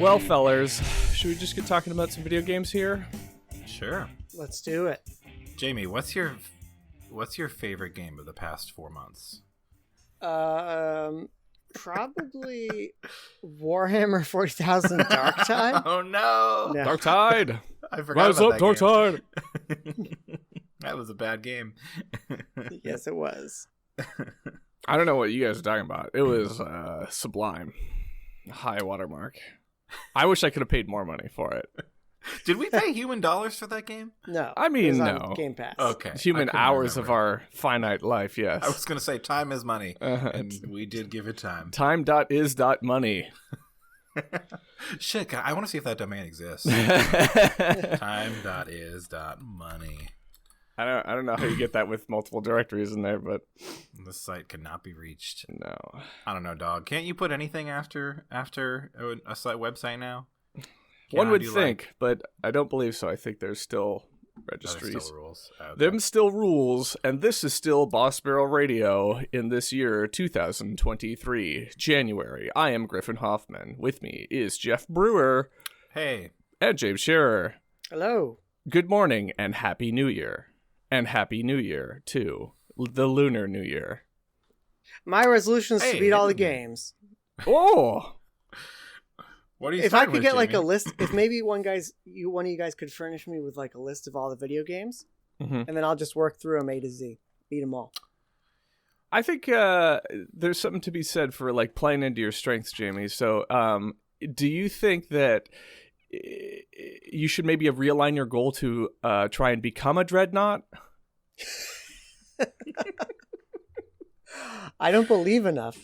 Well, fellers, should we just get talking about some video games here? Sure. Let's do it. Jamie, what's your favorite game of the past 4 months? Probably Warhammer 40,000 Dark Tide. Oh no! Dark Tide! I forgot Rise about up, that Dark game. Tide! That was a bad game. Yes, it was. I don't know what you guys are talking about. It was sublime. High watermark. I wish I could have paid more money for it. Did we pay human dollars for that game? No. I mean, it was no. on Game Pass. Okay. Human hours remember. of our finite life, yes. I was going to say time is money, Uh-huh. and we did give it time. Time.is.money. Shit, I want to see if that domain exists. Time.is.money. I don't know how you get that with multiple directories in there, but This site cannot be reached. no. I don't know, dog. Can't you put anything after a site website now? One Can't would do, think, but I don't believe so. I think there's still there's registries. still rules. Okay. Them still rules, and this is still Boss Barrel Radio in this year, 2023, January. I am Griffin Hoffmann. With me is Geoff Brewer Hey, and James Sherer. Hello. Good morning and Happy New Year. And Happy New Year to the Lunar New Year. My resolution is to Hey, beat all the hey. games. Oh! what are you? If I starting could with, get like a Jamie? list, if maybe one of you guys could furnish me with like a list of all the video games, Mhm. and then I'll just work through them A to Z, beat them all. I think there's something to be said for like playing into your strengths, Jamie. So, do you think that you should maybe realign your goal to try and become a dreadnought? I don't believe enough.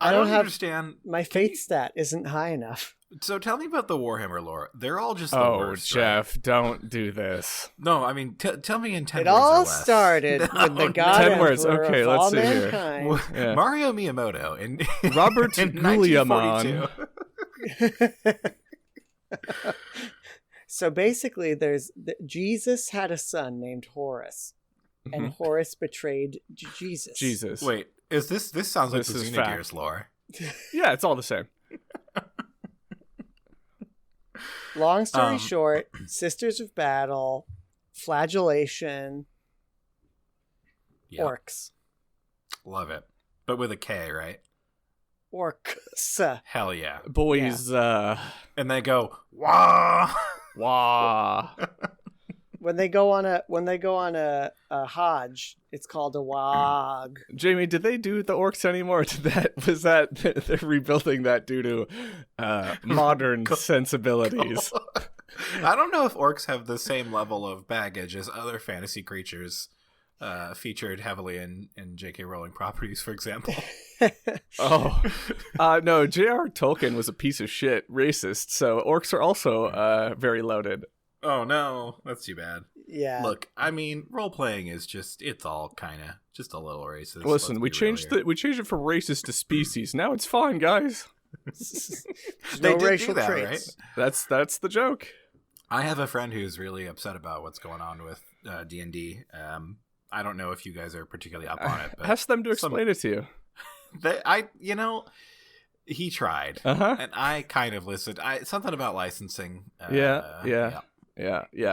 I don't don't have- understand. My faith stat isn't high enough. So tell me about the Warhammer lore. They're all just the Oh, worst. Jeff, right? don't do this. No, I mean, tell me in 10 It words all or less. started with the No, God 10 words. Emperor Okay, of let's all see here. mankind. Yeah. Mario Miyamoto in Robert in Guglielmin. 1942. So basically, Jesus had a son named Horace, and Horace betrayed Jesus. Jesus. Wait, is this sounds like This the is Xenogears fact. lore? Yeah, it's all the same. Long story short, Sisters of Battle, Flagellation, Yeah, Orcs. love it. But with a K, right? Orcs. Hell yeah. Boys, And they go, wah! wah. When they go on a Hodge, it's called a Wog. Jamie, did they do the orcs anymore? Was that they're rebuilding that due to modern sensibilities? I don't know if orcs have the same level of baggage as other fantasy creatures featured heavily in J.K. Rowling properties, for example. Oh, no, J.R. Tolkien was a piece of shit racist, so orcs are also very loaded. Oh no, that's too bad. Yeah. Look, I mean, role playing is it's all kind of just a little racist. Listen, we changed it from racist to species. Now it's fine, guys. They no did racial do that, traits. right? That's the joke. I have a friend who's really upset about what's going on with D&D. I don't know if you guys are particularly up on it, but Ask them to explain it to you. he tried, Uh-huh. and I kind of listened. Something about licensing. Yeah.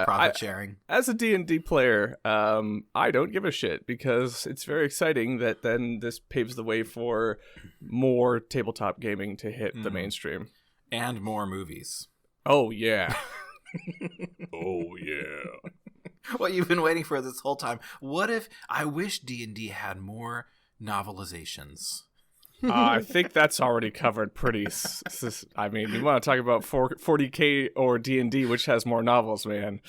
Profit sharing. As a D&D player, I don't give a shit because it's very exciting that then this paves the way for more tabletop gaming to hit the mainstream. And more movies. Oh, yeah. Oh, yeah. What you've been waiting for this whole time. What if I wish D&D had more novelizations? I think that's already covered pretty... I mean, you want to talk about 40K or D&D, which has more novels, man.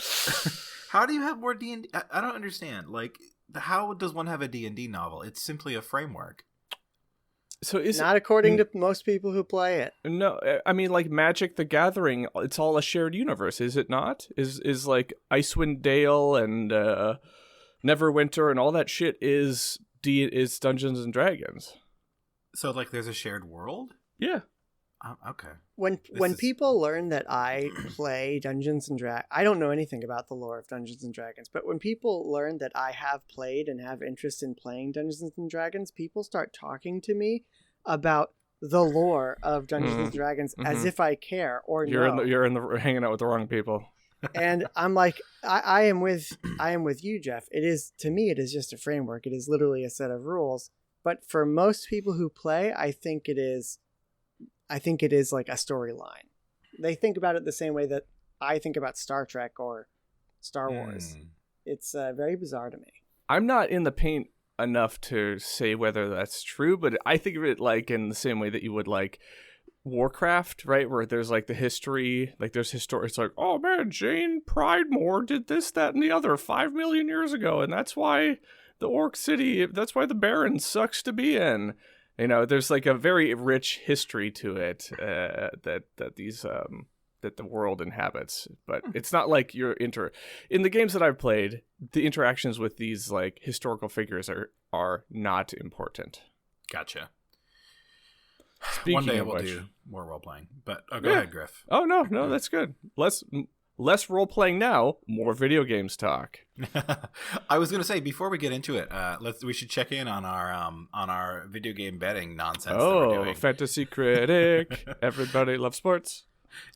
How do you have more D&D? I don't understand. Like, how does one have a D&D novel? It's simply a framework. So is Not according to most people who play it. No, I mean, like Magic the Gathering, it's all a shared universe, is it not? Is like Icewind Dale and Neverwinter and all that shit is Dungeons and Dragons. So, like, there's a shared world? Yeah. Okay. When is- people learn that I play Dungeons and Dragons, I don't know anything about the lore of Dungeons and Dragons, but when people learn that I have played and have interest in playing Dungeons and Dragons, people start talking to me about the lore of Dungeons and Dragons as if I care or know. You're hanging out with the wrong people. And I'm like, I am with you, Geoff. To me, it is just a framework. It is literally a set of rules. But for most people who play, I think it is like a storyline. They think about it the same way that I think about Star Trek or Star Wars. It's very bizarre to me. I'm not in the paint enough to say whether that's true, but I think of it like in the same way that you would like Warcraft, right? Where there's like the history, like there's history. It's like, oh man, Jane Pridemore did this, that, and the other 5 million years ago, and that's why the Orc City, that's why the Baron sucks to be in. You know, there's like a very rich history to it that the world inhabits, but it's not like in the games that I've played, the interactions with these like historical figures are not important. Gotcha. Speaking One day of we'll which, do more role playing, but go ahead, Griff. Oh no, that's good. Less role playing now, more video games talk. I was gonna say before we get into it, we should check in on our video game betting nonsense. That we're doing. Fantasy Critic. Everybody loves sports.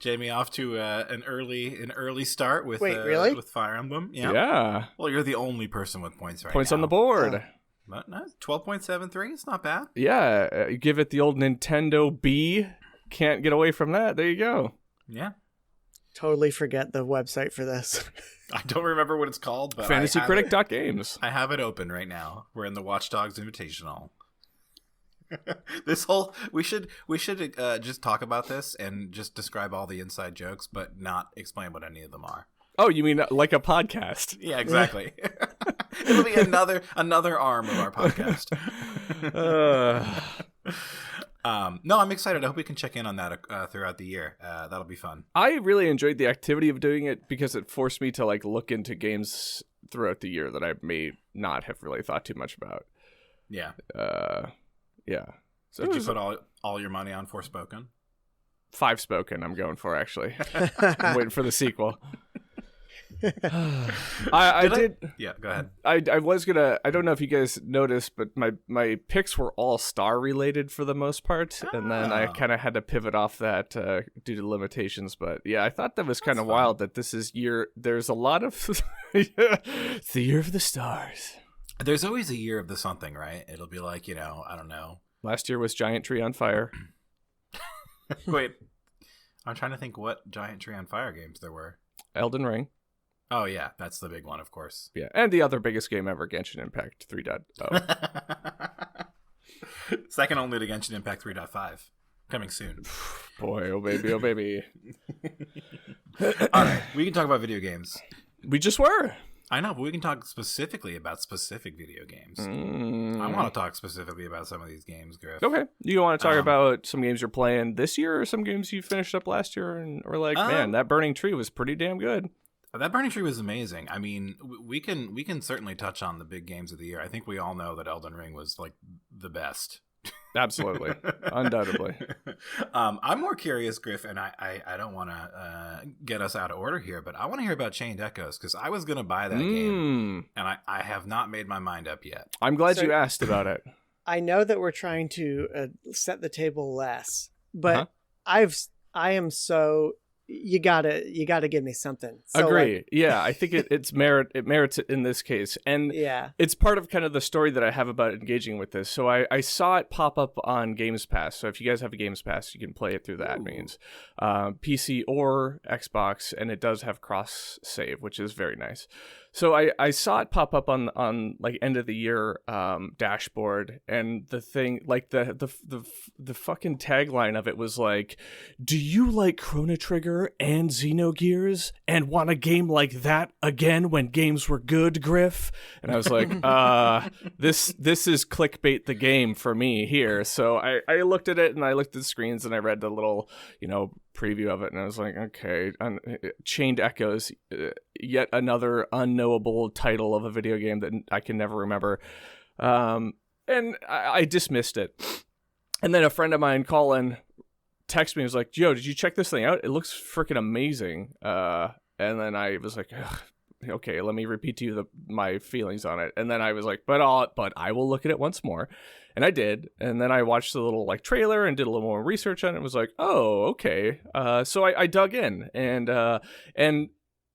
Jamie off to an early start with really? With Fire Emblem. Yeah. Well, you're the only person with points right now. Points on the board. But no, 12.73. It's not bad. Yeah. You give it the old Nintendo B. Can't get away from that. There you go. Yeah. Totally forget the website for this. I don't remember what it's called, but FantasyCritic.games. I have it open right now. We're in the Watch Dogs Invitational. We should just talk about this and just describe all the inside jokes, but not explain what any of them are. Oh, you mean like a podcast? Yeah, exactly. It'll be another arm of our podcast. No, I'm excited. I hope we can check in on that throughout the year. That'll be fun. I really enjoyed the activity of doing it because it forced me to like look into games throughout the year that I may not have really thought too much about. Yeah. Yeah. So did you put all your money on Forspoken? 5-Spoken I'm going for, actually. I'm waiting for the sequel. I did. Yeah, go ahead. I was gonna. I don't know if you guys noticed, but my picks were all star related for the most part, and then I kind of had to pivot off that due to limitations. But yeah, I thought that was kind of wild that this is year. There's a lot of it's the year of the stars. There's always a year of the something, right? It'll be like, I don't know. Last year was Giant Tree on Fire. Wait, I'm trying to think what Giant Tree on Fire games there were. Elden Ring. Oh, yeah, that's the big one, of course. Yeah, and the other biggest game ever, Genshin Impact 3.0. Second only to Genshin Impact 3.5. Coming soon. Boy, oh baby, oh baby. All right, we can talk about video games. We just were. I know, but we can talk specifically about specific video games. I want to talk specifically about some of these games, Griff. Okay. You want to talk about some games you're playing this year or some games you finished up last year and were like, man, that Burning Tree was pretty damn good. That Burning Tree was amazing. I mean, we can certainly touch on the big games of the year. I think we all know that Elden Ring was like the best. Absolutely. Undoubtedly. I'm more curious, Griff, and I don't want to get us out of order here, but I want to hear about Chained Echoes because I was going to buy that game, and I have not made my mind up yet. I'm glad you asked about it. I know that we're trying to set the table less, but I am so... You gotta give me something. So, agree. Yeah, I think it merits it in this case, and it's part of kind of the story that I have about engaging with this. So I saw it pop up on Games Pass. So if you guys have a Games Pass, you can play it through that means PC or Xbox, and it does have cross save, which is very nice. So I saw it pop up on like end of the year dashboard, and the thing like the fucking tagline of it was like, "Do you like Chrono Trigger and Xenogears and want a game like that again when games were good, Griff?" And I was like, this is clickbait the game for me here. So I looked at it and I looked at the screens and I read the little preview of it, and I was like, okay, Chained Echoes, yet another unknowable title of a video game that I can never remember, and I dismissed it. And then a friend of mine, Colin, texted me and was like, "Yo, did you check this thing out? It looks freaking amazing." And then I was like, okay, let me repeat to you my feelings on it. And then I was like, but I will look at it once more. And I did. And then I watched the little like trailer and did a little more research on it and was like, oh, okay. So I dug in, and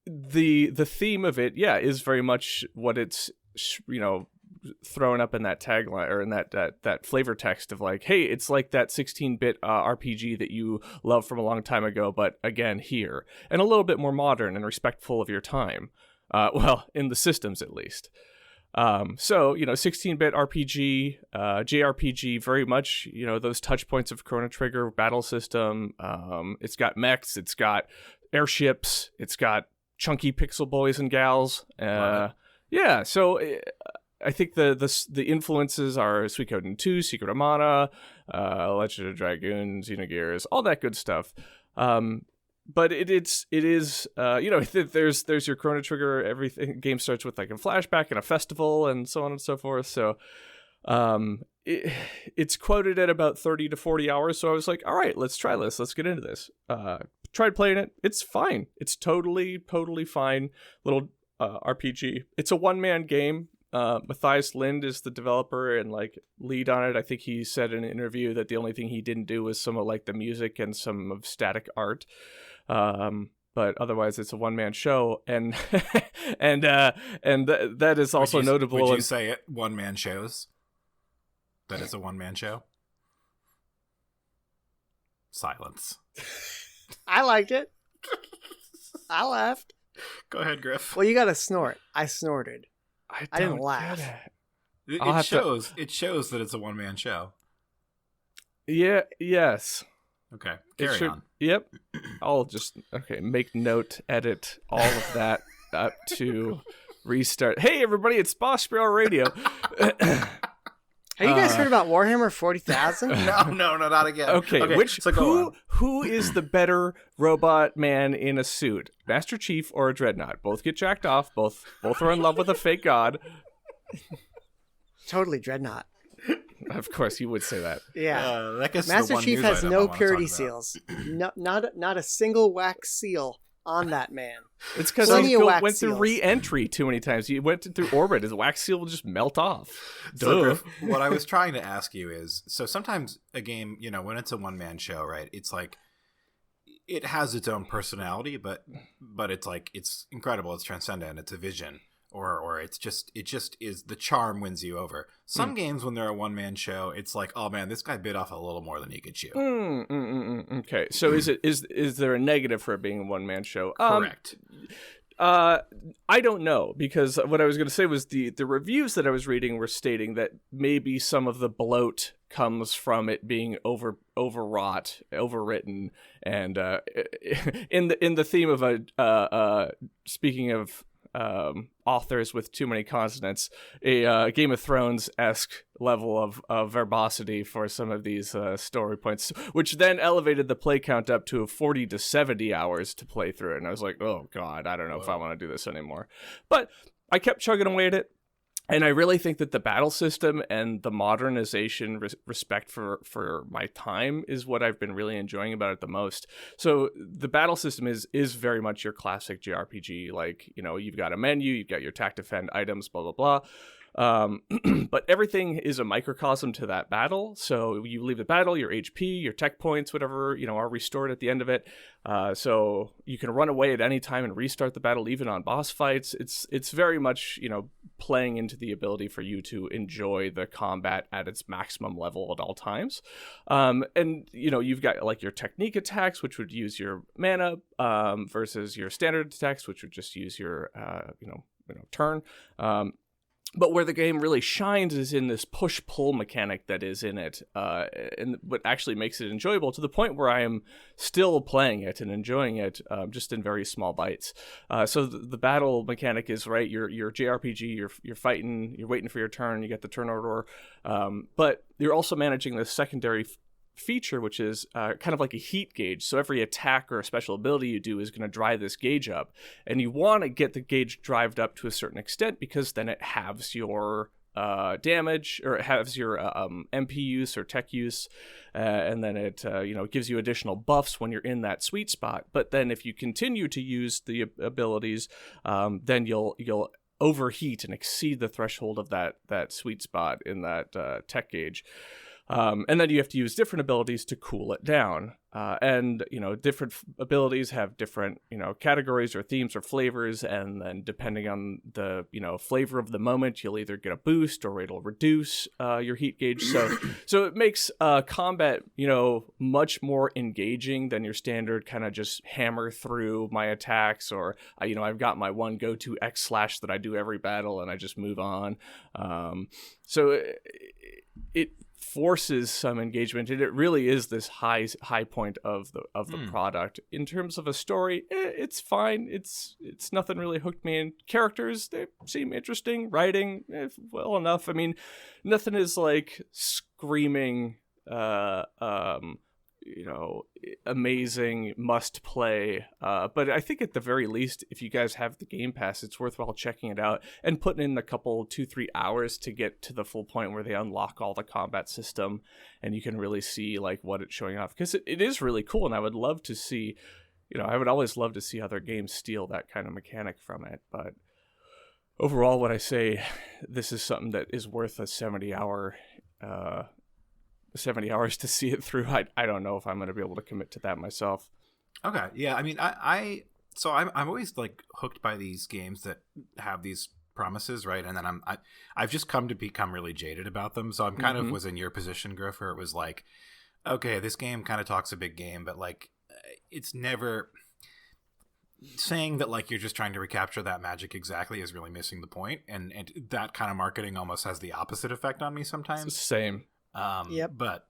the theme of it, is very much what it's, thrown up in that tagline or in that flavor text of like, hey, it's like that 16-bit RPG that you love from a long time ago, but again here, and a little bit more modern and respectful of your time. Well, in the systems at least. So 16-bit RPG, JRPG, very much those touch points of Chrono Trigger battle system. It's got mechs, it's got airships, it's got chunky pixel boys and gals. Yeah, so I think the influences are Suikoden 2, Secret of Mana, Legend of Dragoon, Xenogears, all that good stuff. But it is there's your Chrono Trigger, everything. Game starts with like a flashback and a festival and so on and so forth. So it's quoted at about 30 to 40 hours. So I was like, all right, let's try this. Let's get into this. Tried playing it. It's fine. It's totally fine little RPG. It's a one-man game. Matthias Lind is the developer and like lead on it. I think he said in an interview that the only thing he didn't do was some of like the music and some of static art. But otherwise it's a one-man show, and that is also notable. Would you say it one-man shows? That it's a one-man show? Silence. I liked it. I laughed. Go ahead, Griff. Well, you got to snort. I snorted. I didn't laugh. It shows that it's a one-man show. Yeah. Yes. Okay. Carry on. Yep. I'll just make note, edit all of that up to restart. Hey, everybody! It's Boss Brewer Radio. Have you guys heard about Warhammer 40,000? No, not again. Okay, who is the better robot man in a suit? Master Chief or a Dreadnought? Both get jacked off. Both are in love with a fake god. Totally Dreadnought. Of course, you would say that. Yeah. That gets Master the one Chief news has item no I wanna purity talk about. seals. Not a single wax seal on that man. It's because he went through re-entry too many times. He went through orbit. His wax seal will just melt off. So, Griff, what I was trying to ask you is, so sometimes a game, when it's a one-man show, right, it's like, it has its own personality, but it's like, it's incredible, it's transcendent, it's a vision, or it just is, the charm wins you over. Some games, when they're a one-man show, it's like, oh man, this guy bit off a little more than he could chew. Okay, so is there a negative for it being a one-man show? Correct. I don't know, because what I was going to say was the reviews that I was reading were stating that maybe some of the bloat comes from it being overwrought, overwritten, and in the theme of speaking of authors with too many consonants, a Game of Thrones-esque level of verbosity for some of these story points, which then elevated the play count up to 40 to 70 hours to play through it. And I was like, oh god, I don't know if I want to do this anymore. But I kept chugging away at it. And I really think that the battle system and the modernization respect for my time is what I've been really enjoying about it the most. So the battle system is very much your classic JRPG. Like, you've got a menu, you've got your attack, defend, items, blah, blah, blah. But everything is a microcosm to that battle. So you leave the battle, your HP, your tech points, whatever, are restored at the end of it. So you can run away at any time and restart the battle, even on boss fights. It's very much, playing into the ability for you to enjoy the combat at its maximum level at all times. And, you've got like your technique attacks, which would use your mana, versus your standard attacks, which would just use your, turn. But where the game really shines is in this push-pull mechanic that is in it, and what actually makes it enjoyable, to the point where I am still playing it and enjoying it, just in very small bites. So the battle mechanic is, right, your JRPG, you're fighting, you're waiting for your turn, you get the turn order, but you're also managing the secondary feature, which is kind of like a heat gauge. So every attack or a special ability you do is going to drive this gauge up, and you want to get the gauge drived up to a certain extent, because then it halves your damage, or it has your MP use or tech use, and then it gives you additional buffs when you're in that sweet spot. But then if you continue to use the abilities, then you'll overheat and exceed the threshold of that sweet spot in that tech gauge. And then you have to use different abilities to cool it down. And different abilities have different, categories or themes or flavors. And then depending on the, flavor of the moment, you'll either get a boost or it'll reduce your heat gauge. So it makes combat, much more engaging than your standard kind of just hammer through my attacks, or, I've got my one go-to X slash that I do every battle and I just move on. So it forces some engagement, and it really is this high point of the product. In terms of a story, it's fine. It's nothing really hooked me in. Characters, they seem interesting. Writing, well enough. I mean, nothing is like screaming amazing must play, but I think at the very least, if you guys have the Game Pass, it's worthwhile checking it out and putting in a couple 2-3 hours to get to the full point where they unlock all the combat system and you can really see like what it's showing off, because it is really cool. And I would love to see, I would always love to see other games steal that kind of mechanic from it. But overall, when I say this is something that is worth a 70 hours to see it through, I don't know if I'm going to be able to commit to that myself. Okay, yeah, I mean, I'm always like hooked by these games that have these promises, right? And then I've just come to become really jaded about them. So I'm kind of was in your position, Griff, where it was like, okay, this game kind of talks a big game, but like it's never saying that like you're just trying to recapture that magic exactly is really missing the point. And that kind of marketing almost has the opposite effect on me sometimes. Same. But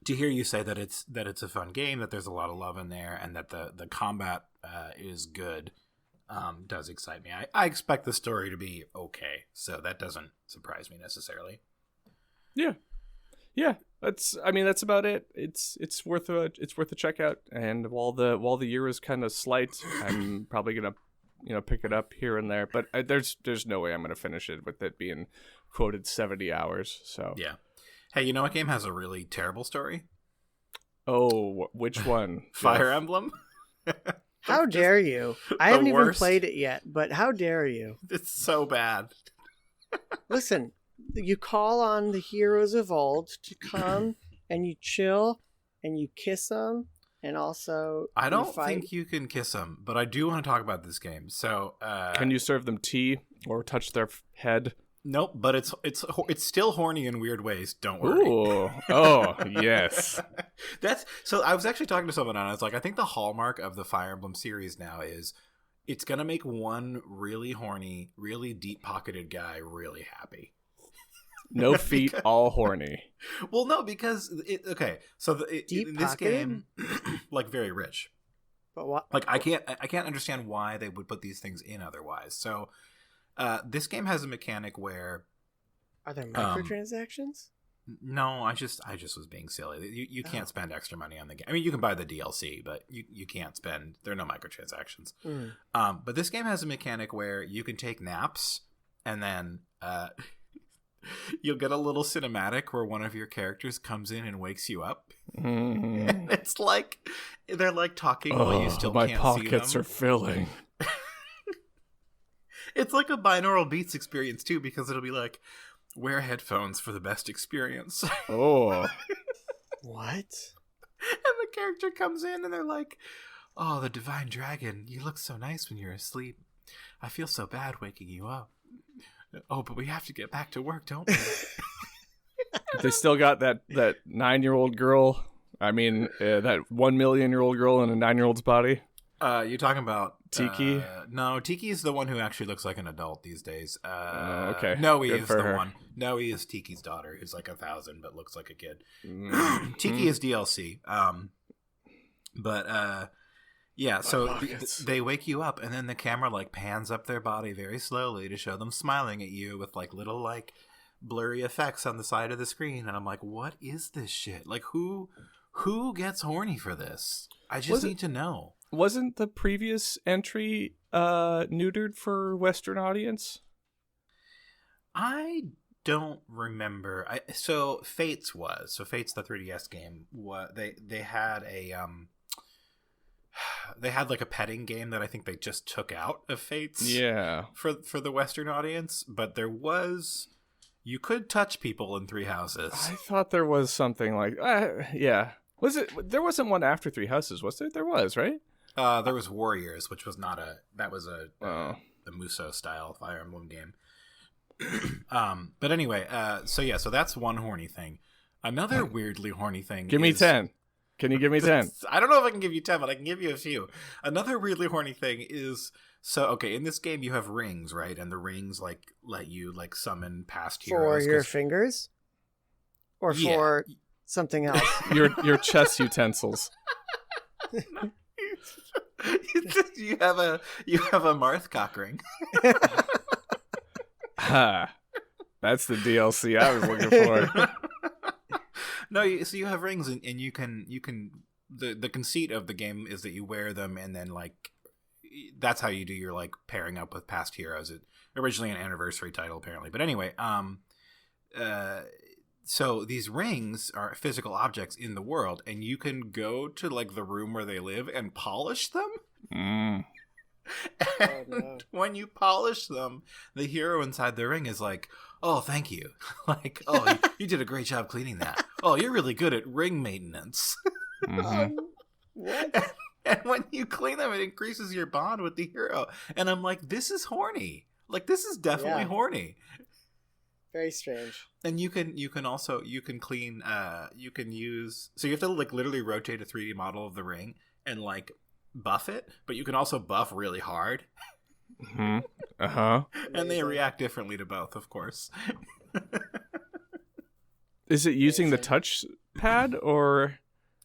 to hear you say that it's a fun game, that there's a lot of love in there, and that the combat is good, does excite me. I expect the story to be okay, so that doesn't surprise me necessarily. Yeah, that's about it. It's worth a check out, and while the year is kind of slight, I'm probably gonna pick it up here and there, but there's no way I'm gonna finish it with it being quoted 70 hours. So yeah. Hey, you know what game has a really terrible story? Oh, which one? Fire Emblem? How dare you? I haven't even played it yet, but how dare you? It's so bad. Listen, you call on the heroes of old to come and you chill and you kiss them, and also I don't think you can kiss them, but I do want to talk about this game. So can you serve them tea or touch their head? Nope, but it's still horny in weird ways. Don't worry. Ooh. Oh, yes. So I was actually talking to someone, and I was like, I think the hallmark of the Fire Emblem series now is it's gonna make one really horny, really deep-pocketed guy really happy. No feet, all horny. Well, no, because this game, like, very rich. But what? Like, I can't understand why they would put these things in otherwise. So. This game has a mechanic where are there microtransactions? No, I just was being silly. You can't spend extra money on the game. I mean, you can buy the DLC, but you can't spend. There are no microtransactions. But this game has a mechanic where you can take naps, and then you'll get a little cinematic where one of your characters comes in and wakes you up. And it's like they're like talking while you still can't see them. My pockets are filling. It's like a binaural beats experience, too, because it'll be like, wear headphones for the best experience. Oh. What? And the character comes in and they're like, oh, the divine dragon, you look so nice when you're asleep. I feel so bad waking you up. Oh, but we have to get back to work, don't we? They still got that 9-year-old girl. I mean, that 1 million-year-old girl in a 9-year-old's body. You're talking about Tiki? No, Tiki is the one who actually looks like an adult these days. Okay. Noe is the one. Noe is Tiki's daughter, who's like 1,000 but looks like a kid. Tiki is DLC. Yeah. So they wake you up, and then the camera like pans up their body very slowly to show them smiling at you with like little like blurry effects on the side of the screen, and I'm like, what is this shit? Like, who gets horny for this? I just need to know. Wasn't the previous entry neutered for Western audience? I don't remember. So Fates, the 3DS game. They had they had like a petting game that I think they just took out of Fates. Yeah. For the Western audience, but you could touch people in Three Houses. I thought there was something like yeah. Was it? There wasn't one after Three Houses, was there? There was, right? There was Warriors, which was not that was a Muso style Fire Emblem game. But anyway, so that's one horny thing. Another weirdly horny thing. Give me 10. Can you give me 10? I don't know if I can give you 10, but I can give you a few. Another weirdly horny thing is, in this game you have rings, right? And the rings let you summon past heroes. For your fingers? Or for something else? your chess utensils. you have a Marth cock ring. That's the DLC I was looking for. No, so you have rings, and you can. The conceit of the game is that you wear them, and then that's how you do your pairing up with past heroes. It originally an anniversary title, apparently, but anyway, so these rings are physical objects in the world, and you can go to the room where they live and polish them. Mm. And when you polish them, the hero inside the ring is like, "Oh, thank you." "Oh, you did a great job cleaning that. Oh, you're really good at ring maintenance." Mm-hmm. What? And when you clean them, it increases your bond with the hero. And I'm like, this is horny. This is definitely horny. Very strange. And you can clean. You can use. So you have to literally rotate a 3D model of the ring and buff it, but you can also buff really hard. Mm-hmm. Uh-huh. And they react differently to both, of course. Is it using the touch pad or?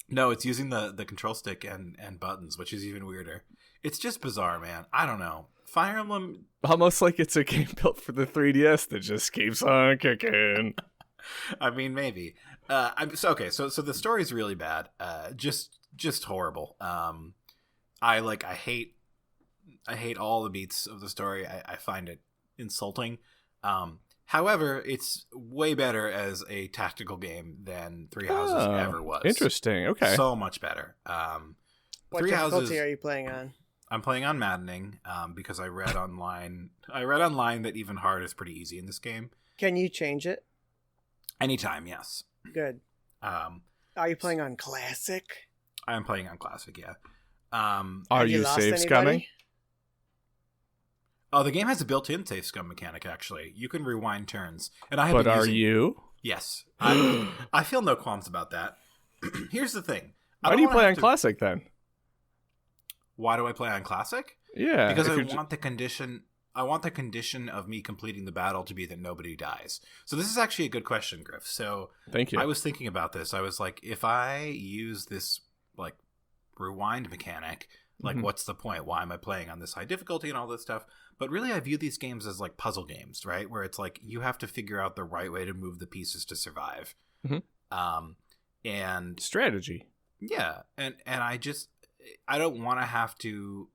No, it's using the control stick and buttons, which is even weirder. It's just bizarre, man. I don't know. Fire Emblem, almost like it's a game built for the 3DS that just keeps on kicking. I mean, maybe. So the story's really bad. Just horrible. I hate all the beats of the story. I find it insulting. However, it's way better as a tactical game than Three Houses ever was. Interesting. Okay. So much better. What Three difficulty Houses, are you playing on? I'm playing on maddening because I read online. That even hard is pretty easy in this game. Can you change it? Anytime, yes. Good. Are you playing on classic? I am playing on classic, yeah. Are you save scumming? Oh, the game has a built-in save scum mechanic, actually. You can rewind turns. And I have But are you? Yes. I feel no qualms about that. Here's the thing. Why do you play on classic then? Why do I play on classic? Yeah. Because I want the condition of me completing the battle to be that nobody dies. So this is actually a good question, Griff. So thank you. I was thinking about this. I was like, if I use this rewind mechanic, what's the point? Why am I playing on this high difficulty and all this stuff? But really, I view these games as puzzle games, right? Where it's you have to figure out the right way to move the pieces to survive. Mm-hmm. And strategy. Yeah, and I don't want to have to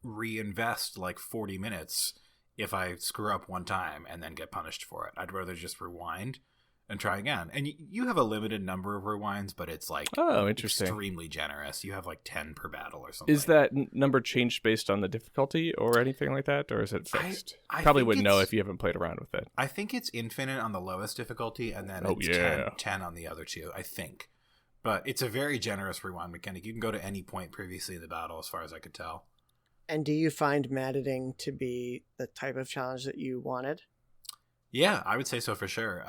reinvest 40 minutes if I screw up one time and then get punished for it. I'd rather just rewind and try again. And you have a limited number of rewinds, but it's interesting, extremely generous. You have 10 per battle or something. Is that number changed based on the difficulty or anything like that, or is it fixed? I probably wouldn't know if you haven't played around with it. I think it's infinite on the lowest difficulty, and then 10 on the other two, I think. But it's a very generous rewind mechanic. You can go to any point previously in the battle, as far as I could tell. And do you find maddening to be the type of challenge that you wanted? Yeah, I would say so for sure.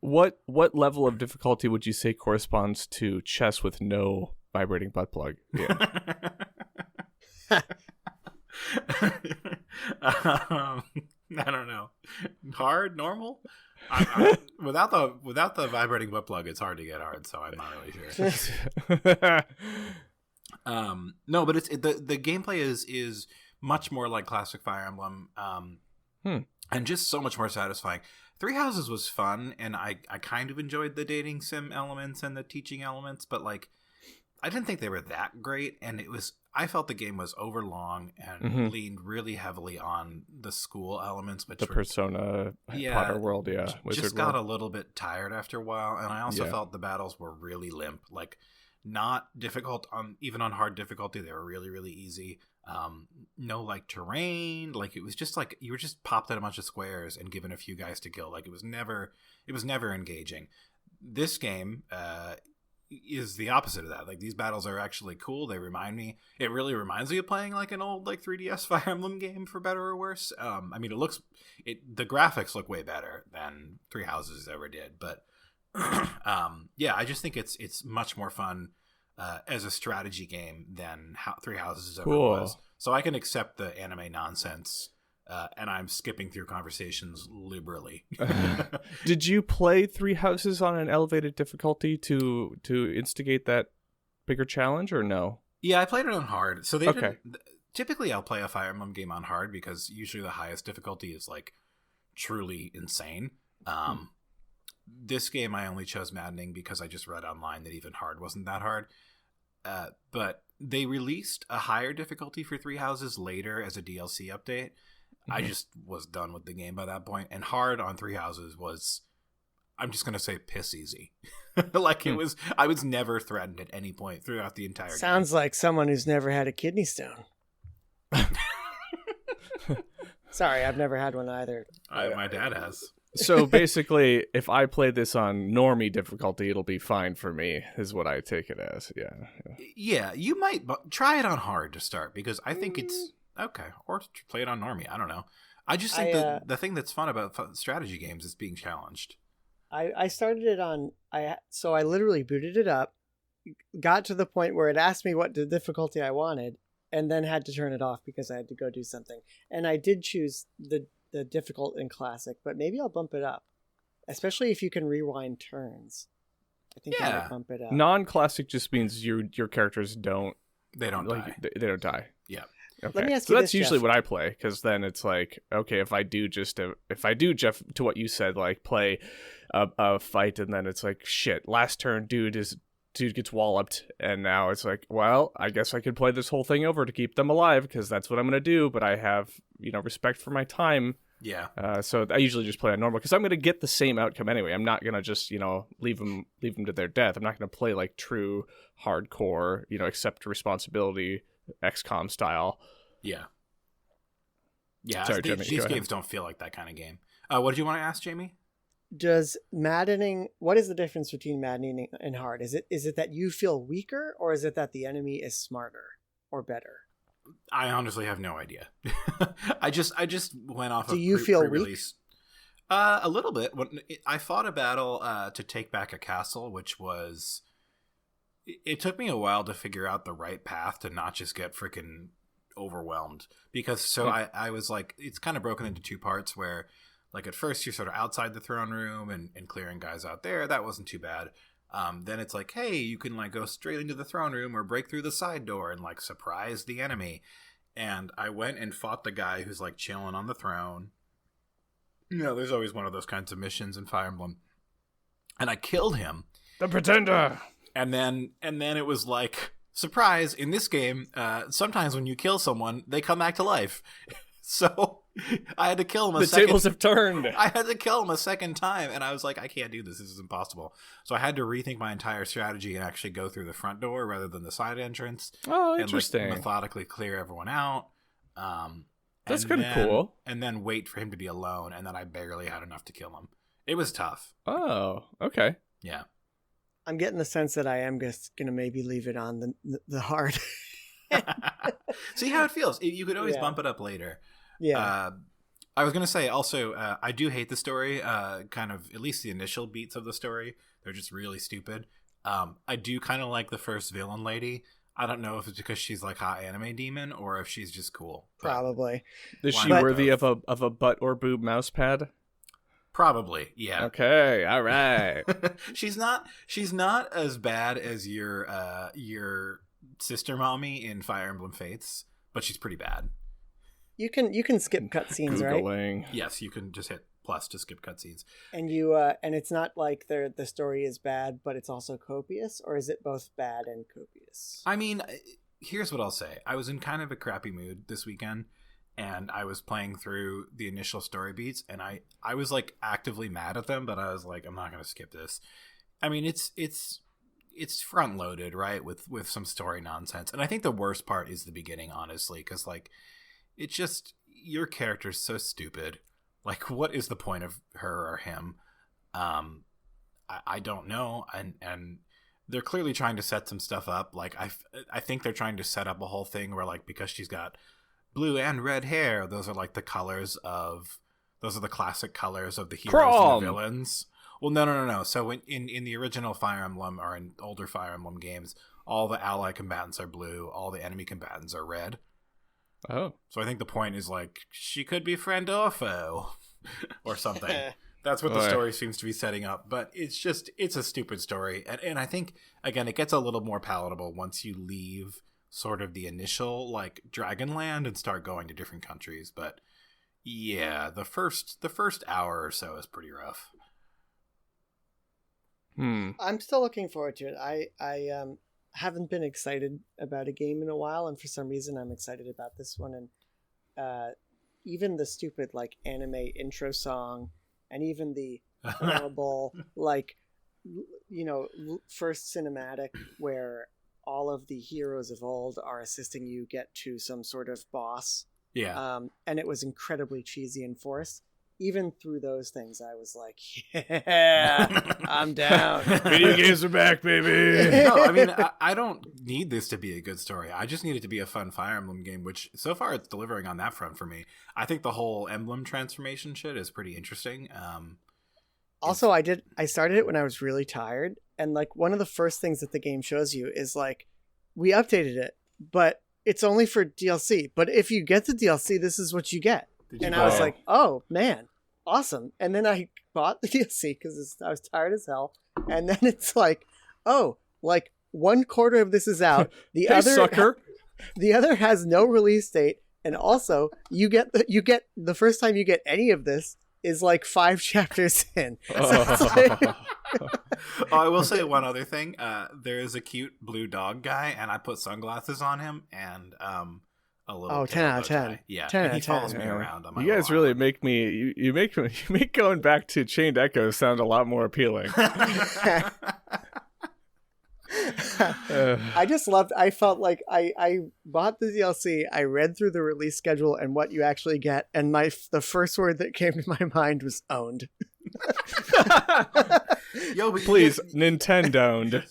What level of difficulty would you say corresponds to chess with no vibrating butt plug? Yeah. I don't know. Hard, normal. Without the vibrating butt plug, it's hard to get hard. So I'm not really sure. No, but the gameplay is much more like classic Fire Emblem. And just so much more satisfying. Three Houses was fun, and I kind of enjoyed the dating sim elements and the teaching elements, but I didn't think they were that great, and I felt the game was overlong and leaned really heavily on the school elements, which the Persona Potter World, Wizard just got a little bit tired after a while, and I also felt the battles were really limp, like not difficult even on hard difficulty. They were really, really easy. No like terrain, like it was just like you were just popped at a bunch of squares and given a few guys to kill. Like it was never engaging. This game is the opposite of that. Like these battles are actually cool. It really reminds me of playing like an old like 3DS Fire Emblem game, for better or worse. I mean, the graphics look way better than Three Houses ever did, but I just think it's much more fun as a strategy game than Three Houses ever was. So I can accept the anime nonsense. And I'm skipping through conversations liberally. Did you play Three Houses on an elevated difficulty to instigate that bigger challenge, or no? Yeah, I played it on hard. So typically I'll play a Fire Emblem game on hard because usually the highest difficulty is like truly insane. This game I only chose maddening because I just read online that even hard wasn't that hard. But they released a higher difficulty for Three Houses later as a DLC update. I just was done with the game by that point, and hard on Three Houses was, I'm just gonna say, piss easy. Like it was, I was never threatened at any point throughout the entire game. Sounds like someone who's never had a kidney stone. Sorry, I've never had one either. My dad has. So basically, if I play this on normie difficulty, it'll be fine for me, is what I take it as. Yeah, you might try it on hard to start, because I think it's okay, or play it on normie. I don't know. I just think the thing that's fun about strategy games is being challenged. I started it on. So I literally booted it up, got to the point where it asked me what the difficulty I wanted, and then had to turn it off because I had to go do something. And I did choose the difficult in classic, but maybe I'll bump it up, especially if you can rewind turns. I think I might bump it up. Non-classic just means your characters don't. They don't die. They don't die. Yeah. Okay. Let me ask so you that's this, usually Geoff. what I play, because then it's like, okay, if I do Jeff, to what you said, like play a fight, and then it's like, shit, last turn dude gets walloped, and now it's like, well, I guess I could play this whole thing over to keep them alive, because that's what I'm gonna do, but I have respect for my time. Yeah. So I usually just play on normal, because I'm gonna get the same outcome anyway. I'm not gonna just leave them to their death. I'm not gonna play like true hardcore accept responsibility XCOM style. Yeah. Sorry, Jimmy, these games don't feel like that kind of game. What did you want to ask, Jamie? Does maddening? What is the difference between maddening and hard? Is it that you feel weaker, or is it that the enemy is smarter or better? I honestly have no idea. I just went off. Do you feel weak? A little bit. I fought a battle to take back a castle, which was. It took me a while to figure out the right path to not just get freaking overwhelmed, because I was like, it's kind of broken into two parts where, like, at first you're sort of outside the throne room and clearing guys out there. That wasn't too bad. Then it's like, hey, you can like go straight into the throne room or break through the side door and like surprise the enemy. And I went and fought the guy who's like chilling on the throne. There's always one of those kinds of missions in Fire Emblem. And I killed him. The Pretender. And then it was like, surprise, in this game, sometimes when you kill someone, they come back to life. So I had to kill him the tables have turned. I had to kill him a second time, and I was like, I can't do this. This is impossible. So I had to rethink my entire strategy and actually go through the front door rather than the side entrance. Oh, interesting. And like, methodically clear everyone out. That's kind of cool. And then wait for him to be alone, and then I barely had enough to kill him. It was tough. Oh, okay. Yeah. I'm getting the sense that I am just going to maybe leave it on the hard. See how it feels. You could always bump it up later. Yeah. I was going to say also, I do hate the story, kind of, at least the initial beats of the story. They're just really stupid. I do kind of like the first villain lady. I don't know if it's because she's like hot anime demon or if she's just cool. Probably. Is she worthy of a butt or boob mouse pad? Probably, yeah. Okay, all right. She's not as bad as your sister mommy in Fire Emblem Fates, but she's pretty bad. You can skip cutscenes, right? Yes, you can just hit plus to skip cutscenes. And you and it's not like the story is bad, but it's also copious, or is it both bad and copious? I mean, here's what I'll say. I was in kind of a crappy mood this weekend, and I was playing through the initial story beats, and I was like actively mad at them, but I was like, I'm not going to skip this. I mean, it's front loaded, right, with some story nonsense, and I think the worst part is the beginning, honestly, because like it's just your character's so stupid. Like, what is the point of her or him? I don't know, and they're clearly trying to set some stuff up. Like I think they're trying to set up a whole thing where like because she's got blue and red hair, those are like the classic colors of the heroes and the villains. Well, no. So in the original Fire Emblem or in older Fire Emblem games, all the ally combatants are blue, all the enemy combatants are red. Oh. So I think the point is like she could be friend or foe or something. That's what the story seems to be setting up. But it's a stupid story. And I think, again, it gets a little more palatable once you leave sort of the initial like Dragonland and start going to different countries. But yeah, the first hour or so is pretty rough. I'm still looking forward to it. I haven't been excited about a game in a while, and for some reason I'm excited about this one. And even the stupid like anime intro song, and even the horrible like first cinematic where all of the heroes of old are assisting you get to some sort of boss. Yeah. And it was incredibly cheesy and forced. Even through those things, I was like, yeah, I'm down. Video games are back, baby. No, I mean, I don't need this to be a good story. I just need it to be a fun Fire Emblem game, which so far it's delivering on that front for me. I think the whole Emblem transformation shit is pretty interesting. Also, I started it when I was really tired. And like one of the first things that the game shows you is like, we updated it, but it's only for DLC. But if you get the DLC, this is what you get. I was like, oh, man, awesome. And then I bought the DLC because I was tired as hell. And then it's like, oh, like 1/4 of this is out. The other has no release date. And also, you get the first time you get any of this is like 5 chapters in. I will say one other thing. There is a cute blue dog guy, and I put sunglasses on him, and a little 10 out of 10. Yeah, 10 he follows me around. On my you guys really make me. You make going back to Chained Echoes sound a lot more appealing. I felt like I bought the DLC, I read through the release schedule and what you actually get, and the first word that came to my mind was owned. Yo, but please, Nintendo.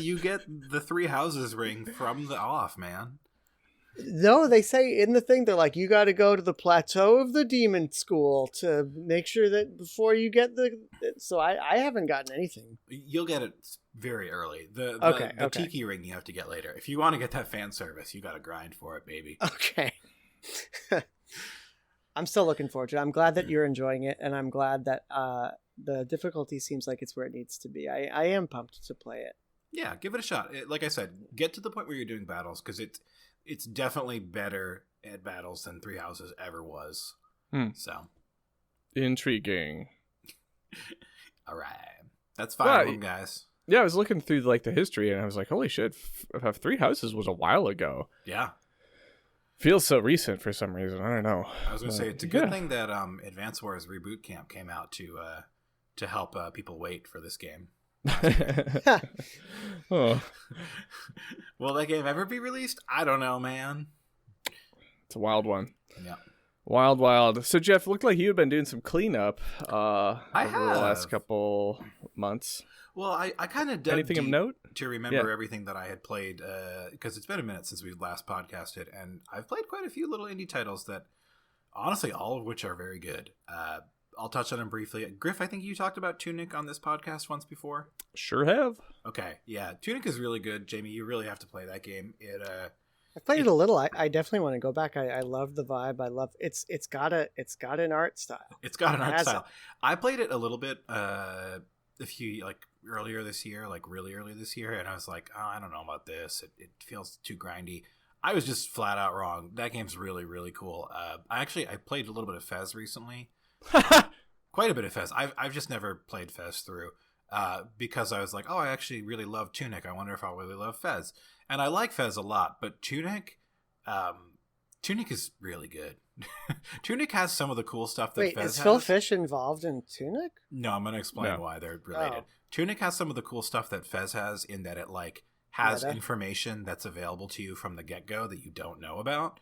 You get the 3 houses ring from the off, man. No, they say in the thing, they're like, you got to go to the plateau of the demon school to make sure that before you get so I haven't gotten anything. You'll get it very early. The Tiki ring you have to get later. If you want to get that fan service, you got to grind for it, baby. Okay. I'm still looking forward to it. I'm glad that you're enjoying it, and I'm glad that the difficulty seems like it's where it needs to be. I am pumped to play it. Yeah, give it a shot. Like I said, get to the point where you're doing battles, because it's definitely better at battles than 3 Houses ever was. So intriguing. All right, that's Fire Emblem, guys. Yeah, I was looking through like the history, and I was like, "Holy shit! 3 Houses was a while ago." Yeah, feels so recent for some reason. I don't know. I was gonna say it's a good thing that Advance Wars Reboot Camp came out to help people wait for this game. Oh. Will that game ever be released? I don't know, man. It's a wild one. Yeah. Wild. So, Geoff, looked like you had been doing some cleanup over the have. last couple months. Well, I kind of dug anything of note to remember everything that I had played, because it's been a minute since we last podcasted, and I've played quite a few little indie titles that, honestly, all of which are very good. I'll touch on them briefly. Griff, I think you talked about Tunic on this podcast once before. Sure have. Okay, yeah, Tunic is really good. Jamie, you really have to play that game. I played it a little. I definitely want to go back. I love the vibe. I love it's got an art style. It's got an art style. I played it a little bit a few earlier this year, really early this year, and I was like, oh, I don't know about this. It feels too grindy. I was just flat out wrong. That game's really, really cool. I played a little bit of Fez recently. Quite a bit of Fez. I've just never played Fez through because I was like, oh, I actually really love Tunic. I wonder if I'll really love Fez. And I like Fez a lot, but Tunic is really good. Tunic has some of the cool stuff that Fez has. Wait, is Phil Fish involved in Tunic? No, I'm going to explain why they're related. Tunic has some of the cool stuff that Fez has in that it like has information that's available to you from the get-go that you don't know about.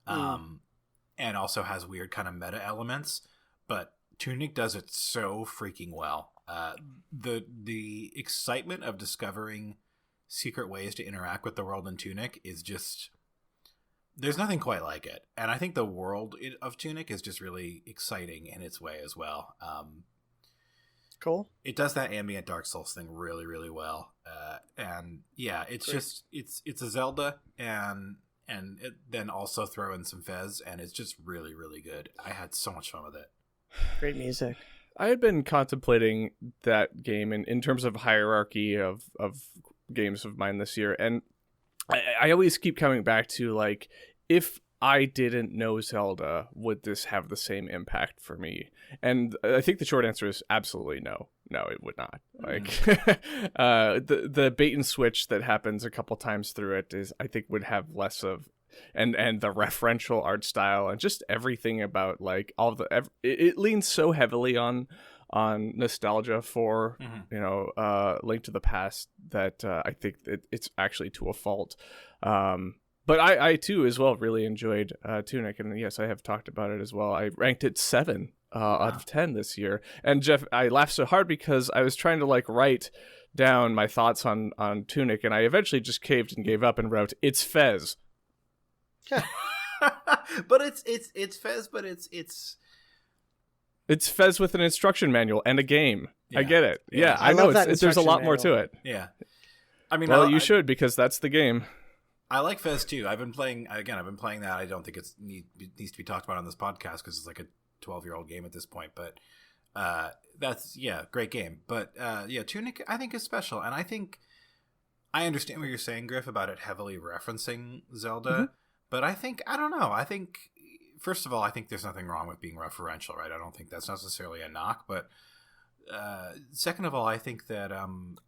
And also has weird kind of meta elements, but Tunic does it so freaking well. The excitement of discovering secret ways to interact with the world in Tunic is just... There's nothing quite like it. And I think the world of Tunic is just really exciting in its way as well. Cool. It does that ambient Dark Souls thing really, really well. And yeah, it's Great. Just, it's a Zelda and then also throw in some Fez, and it's just really, really good. I had so much fun with it. Great music. I had been contemplating that game in terms of hierarchy of games of mine this year, and I always keep coming back to, like, if I didn't know Zelda, would this have the same impact for me? And I think the short answer is absolutely no. No, it would not. Like, the bait and switch that happens a couple times through it is, I think, would have less of, and the referential art style and just everything about, like, all the it leans so heavily on nostalgia for Link to the Past that I think it's actually to a fault. But I too as well really enjoyed Tunic, and yes, I have talked about it as well. I ranked it 7 out of 10 this year. And Geoff, I laughed so hard because I was trying to like write down my thoughts on Tunic, and I eventually just caved and gave up and wrote, "It's Fez." But it's Fez, but it's Fez with an instruction manual and a game. Yeah. I get it. Yeah, I know there's a lot more to it. Yeah, I mean, well, you should, because that's the game. I like Fez too. I've been playing that. I don't think it needs to be talked about on this podcast because it's like a 12-year-old game at this point. But that's great game. But Tunic I think is special, and I think I understand what you're saying, Griff, about it heavily referencing Zelda. Mm-hmm. But I don't know. I think, first of all, I think there's nothing wrong with being referential, right? I don't think that's necessarily a knock, but second of all, I think that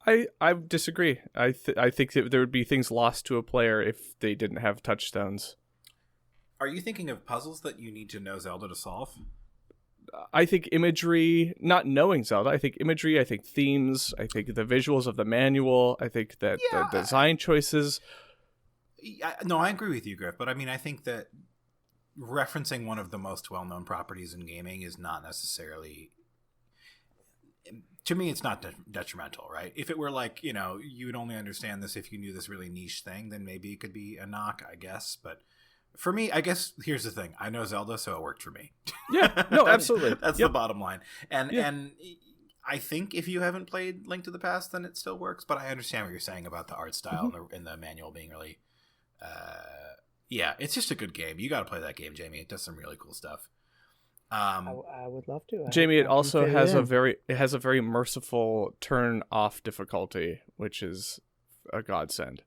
I disagree. I think that there would be things lost to a player if they didn't have touchstones. Are you thinking of puzzles that you need to know Zelda to solve? I think imagery, not knowing Zelda, I think imagery, I think themes, I think the visuals of the manual, I think that the design choices. No, I agree with you, Griff, but I mean, I think that referencing one of the most well-known properties in gaming is not necessarily... To me, it's not detrimental, right? If it were like, you would only understand this if you knew this really niche thing, then maybe it could be a knock, I guess. But for me, I guess, here's the thing. I know Zelda, so it worked for me. Yeah, no, absolutely. That's the bottom line. And I think if you haven't played Link to the Past, then it still works. But I understand what you're saying about the art style and the manual being really... it's just a good game. You got to play that game, Jamie. It does some really cool stuff. I would love to. Jamie, it also has a very merciful turn off difficulty, which is a godsend.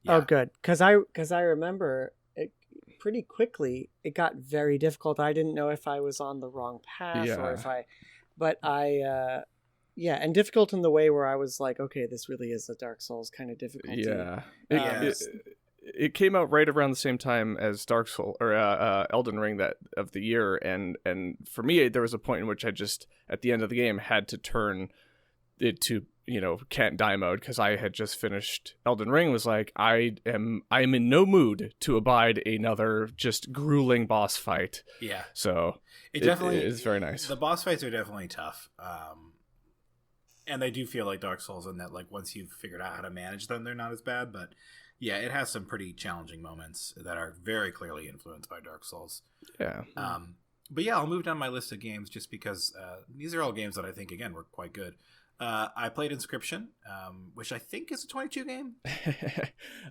Yeah. Oh, good, because I remember it pretty quickly. It got very difficult. I didn't know if I was on the wrong path or if and difficult in the way where I was like, okay, this really is a Dark Souls kind of difficulty. Yeah. It came out right around the same time as Dark Souls or Elden Ring of the year, and for me there was a point in which I just at the end of the game had to turn it to can't die mode because I had just finished Elden Ring. Was like I am in no mood to abide another just grueling boss fight. Yeah, so it definitely is very nice. The boss fights are definitely tough, and they do feel like Dark Souls in that like once you've figured out how to manage them, they're not as bad, but. Yeah, it has some pretty challenging moments that are very clearly influenced by Dark Souls. Yeah. But yeah, I'll move down my list of games just because these are all games that I think, again, were quite good. I played Inscryption, which I think is a 22 game.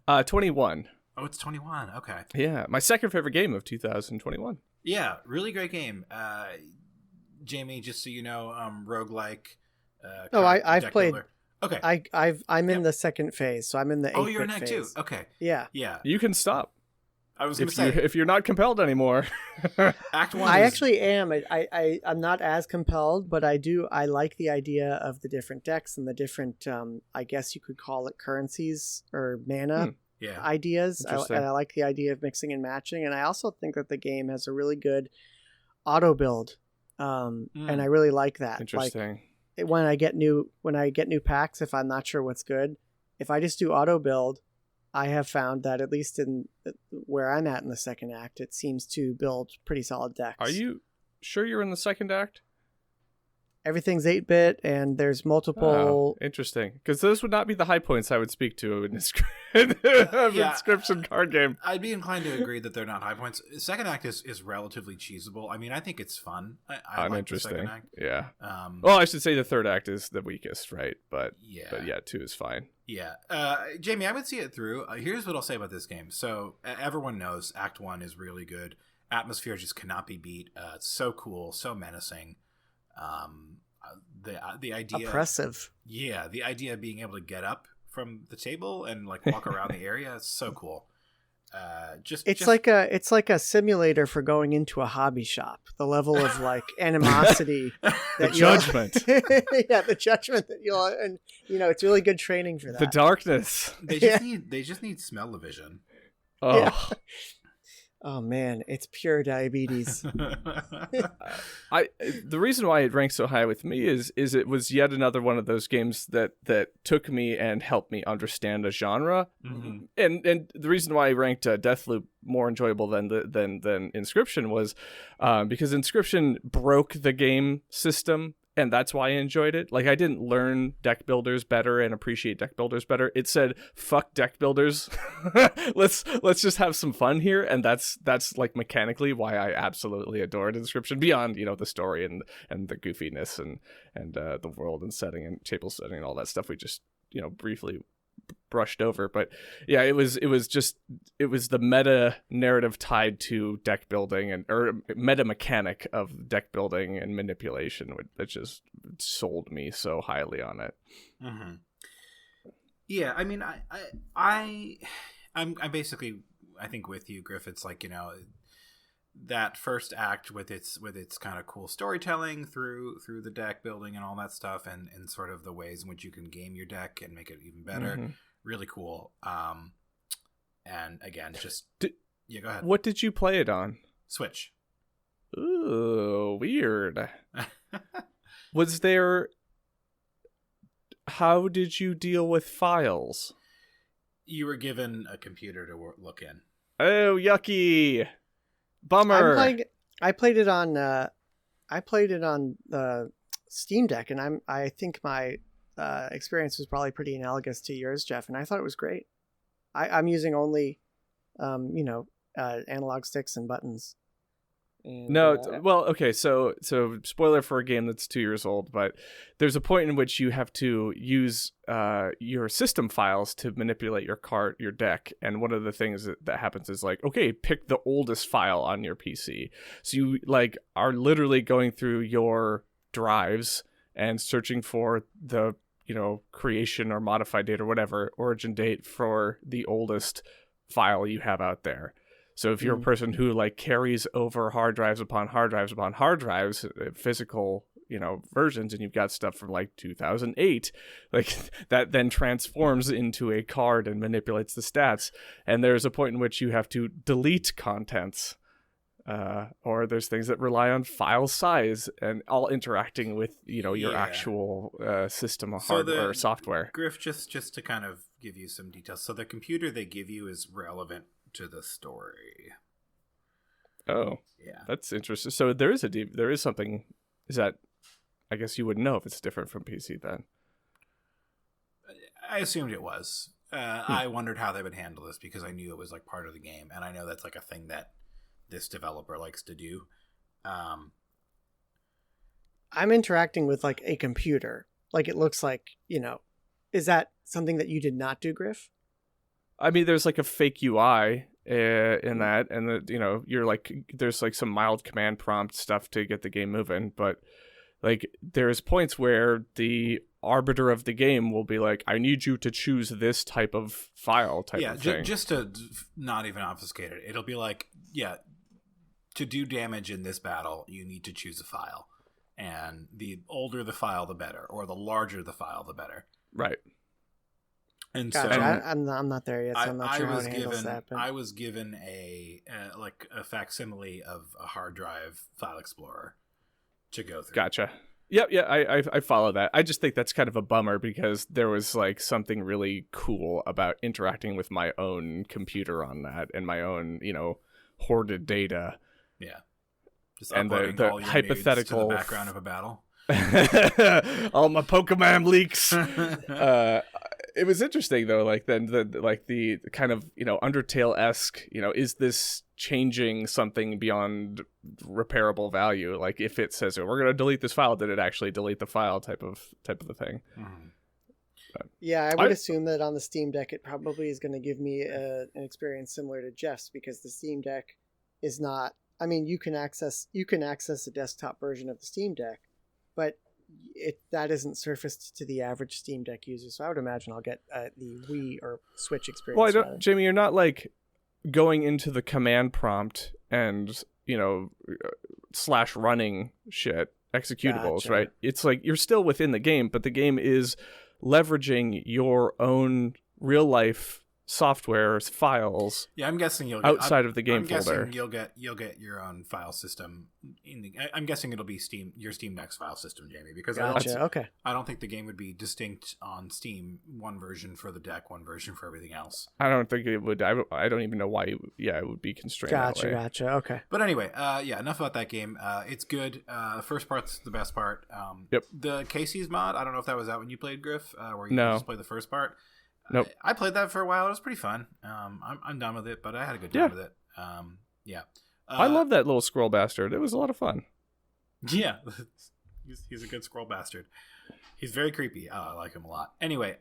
21. Oh, it's 21. Okay. Yeah, my second favorite game of 2021. Yeah, really great game. Jamie, just so you know, roguelike. I've played... Builder. Okay. I'm in the second phase, so I'm in the 8-bit phase. Oh, you're in Act 2. Okay. Yeah. Yeah. You can stop. I was going to say, if you're not compelled anymore. Act 1 I actually am. I'm not as compelled, but I like the idea of the different decks and the different, I guess you could call it currencies or mana ideas. I like the idea of mixing and matching. And I also think that the game has a really good auto build. And I really like that. Interesting. Like, when I get new packs, if I'm not sure what's good, if I just do auto build, I have found that at least in where I'm at in the second act, it seems to build pretty solid decks. Are you sure you're in the second act? Everything's 8-bit, and there's multiple... Oh, interesting. Because those would not be the high points I would speak to in Inscryption card game. I'd be inclined to agree that they're not high points. Second act is relatively cheesable. I mean, I think it's fun. I like the second act. Yeah. Well, I should say the third act is the weakest, right? But 2 is fine. Yeah. Jamie, I would see it through. Here's what I'll say about this game. So everyone knows Act 1 is really good. Atmosphere just cannot be beat. It's so cool, so menacing. The idea oppressive. Yeah, the idea of being able to get up from the table and like walk around the area is so cool. It's like a simulator for going into a hobby shop. The level of like animosity, the judgment. The judgment that you'll, and it's really good training for that. The darkness. They just need smell-o-vision. Oh. Yeah. Oh man, it's pure diabetes. The reason why it ranks so high with me is it was yet another one of those games that took me and helped me understand a genre. Mm-hmm. And the reason why I ranked Deathloop more enjoyable than Inscryption was because Inscryption broke the game system. And that's why I enjoyed it. Like, I didn't learn deck builders better and appreciate deck builders better. It said, "Fuck deck builders. let's just have some fun here." And that's like mechanically why I absolutely adored Inscryption. Beyond the story and the goofiness and the world and setting and table setting and all that stuff we just briefly brushed over. But yeah, it was the meta narrative tied to deck building or meta mechanic of deck building and manipulation that just sold me so highly on it. Mm-hmm. Yeah, I mean, I'm basically, I think with you, Griff. It's like that first act with its kind of cool storytelling through the deck building and all that stuff, and sort of the ways in which you can game your deck and make it even better. Mm-hmm. Really cool. And again, go ahead. What did you play it on? Switch. Ooh, weird. Was there? How did you deal with files? You were given a computer to look in. Oh, yucky. Bummer. I played it on the Steam Deck, and I think my experience was probably pretty analogous to yours, Geoff, and I thought it was great. I'm using only analog sticks and buttons. And, well, okay, so spoiler for a game that's 2 years old, but there's a point in which you have to use your system files to manipulate your deck, and one of the things that happens is like, okay, pick the oldest file on your PC. So you are literally going through your drives and searching for the creation or modified date or whatever origin date for the oldest file you have out there. So if you're a person who carries over hard drives upon hard drives upon hard drives, physical, versions, and you've got stuff from 2008, that then transforms into a card and manipulates the stats. And there's a point in which you have to delete contents, or there's things that rely on file size and all interacting with, your actual system of hardware or software. Griff, just to kind of give you some details. So the computer they give you is relevant to the story. Oh, yeah, that's interesting. So there is something. Is that? I guess you wouldn't know if it's different from PC then. I assumed it was. I wondered how they would handle this because I knew it was part of the game, and I know that's a thing that this developer likes to do. I'm interacting with a computer. It looks like, is that something that you did not do, Griff? I mean, there's a fake UI in that, and you're there's some mild command prompt stuff to get the game moving, but like there's points where the arbiter of the game will be like, I need you to choose this type of file type of thing. Just to not even obfuscate it, it'll be like, to do damage in this battle, you need to choose a file. And the older the file, the better. Or the larger the file, the better. Right. And gotcha. so I'm not there yet, so I'm not sure how it handles that. But... I was given a facsimile of a hard drive file explorer to go through. Gotcha. Yep, yeah, I follow that. I just think that's kind of a bummer because there was like something really cool about interacting with my own computer on that and my own, hoarded data. Yeah. Just and the all your hypothetical nudes to the background of a battle. All my Pokemon leaks. It was interesting though, like then the kind of Undertale-esque, is this changing something beyond repairable value? Like if it says we're gonna delete this file, did it actually delete the file type of the thing? Mm-hmm. Yeah, I would assume that on the Steam Deck it probably is going to give me an experience similar to Geoff's, because the Steam Deck is not. I mean, you can access a desktop version of the Steam Deck, but that isn't surfaced to the average Steam Deck user. So I would imagine I'll get the Wii or Switch experience. Well, Jamie, you're not like going into the command prompt and / running shit executables, gotcha. Right? It's like you're still within the game, but the game is leveraging your own real life software files. Yeah, I'm guessing you'll outside of the game I'm folder. Guessing you'll get your own file system. I'm guessing it'll be your Steam Deck's file system, Jamie, because gotcha. I don't think the game would be distinct on Steam. One version for the deck, one version for everything else. I don't think it would. I don't even know why. It would be constrained. Gotcha. Okay. But anyway, enough about that game. It's good. The first part's the best part. Yep. The Casey's mod. I don't know if that was out when you played, Griff, where you no. just played the first part. Nope. I played that for a while. It was pretty fun. I'm done with it, but I had a good time with it. I love that little squirrel bastard. It was a lot of fun. Yeah, he's a good squirrel bastard. He's very creepy. I like him a lot. Anyway,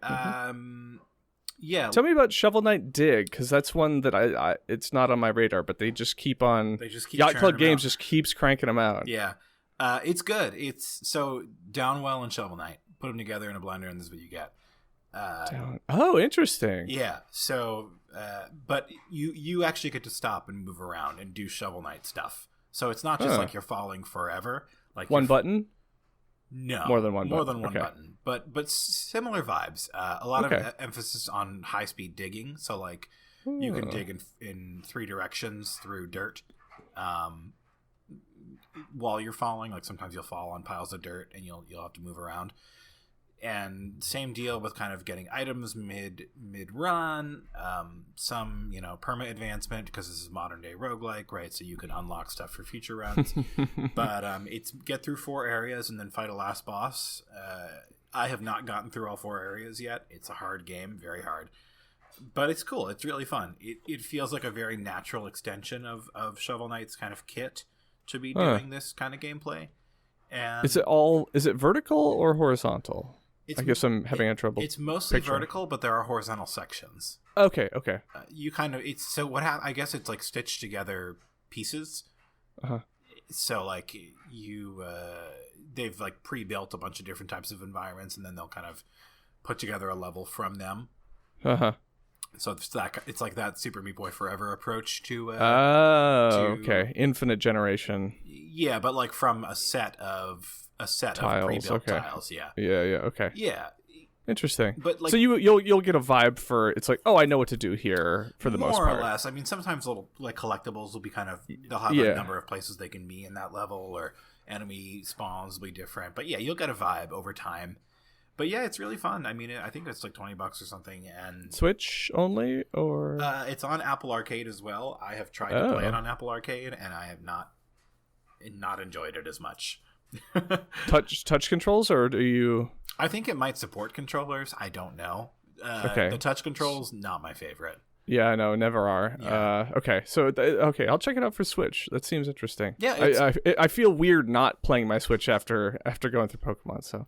yeah. Tell me about Shovel Knight Dig, because that's one that I it's not on my radar, but they just keep on. Yacht Club Games just keeps cranking them out. Yeah, it's good. It's so Downwell and Shovel Knight. Put them together in a blender, and this is what you get. Oh, interesting. Yeah. So, but you actually get to stop and move around and do Shovel Knight stuff. So it's not just like you're falling forever. Like one button. No, more than one. Button. But similar vibes. A lot of emphasis on high speed digging. So like you can dig in 3 directions through dirt. While you're falling, like sometimes you'll fall on piles of dirt and you'll have to move around. And same deal with kind of getting items mid run, some perma advancement, because this is modern day roguelike, right? So you can unlock stuff for future runs. But it's get through 4 areas and then fight a last boss. I have not gotten through all 4 areas yet. It's a hard game, very hard, but it's cool. It's really fun. It feels like a very natural extension of Shovel Knight's kind of kit to be doing this kind of gameplay. And is it vertical or horizontal? I guess I'm having trouble. It's mostly vertical, but there are horizontal sections. Okay. You kind of I guess it's like stitched together pieces. So like they've like pre-built a bunch of different types of environments, and then they'll kind of put together a level from them. So it's like that Super Meat Boy Forever approach to. Okay, infinite generation. Yeah, but like from a set of tiles, pre-built tiles. Yeah. Okay. Yeah. Interesting. But like, so you'll get a vibe for, it's like, oh, I know what to do here for the most part. More or less. I mean, sometimes little like collectibles will be kind of, they'll have a number of places they can be in that level, or enemy spawns will be different. But yeah, you'll get a vibe over time. But yeah, it's really fun. I mean, I think it's like $20 or something. And Switch only, or it's on Apple Arcade as well. I have tried to play it on Apple Arcade, and I have not enjoyed it as much. touch controls, or do you? I think it might support controllers. I don't know. Okay. The touch controls, not my favorite. Yeah, I know, never are. Yeah. Okay, so I'll check it out for Switch. That seems interesting. Yeah, I feel weird not playing my Switch after going through Pokemon. So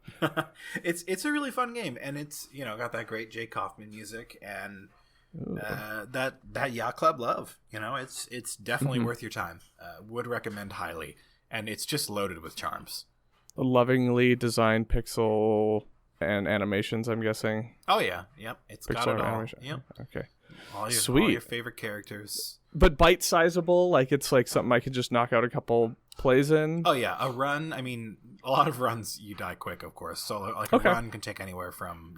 it's a really fun game, and it's got that great Jake Hoffmann music and that Yacht Club love. It's definitely worth your time. Would recommend highly. And it's just loaded with charms. lovingly designed pixel and animations, I'm guessing. Oh yeah, yep. It's got Pixel it all. animation. Yep. Okay. All your favorite characters. But bite-sizable, like it's like something I could just knock out a couple plays in. Oh yeah, a run. I mean, a lot of runs you die quick, of course. So like a run can take anywhere from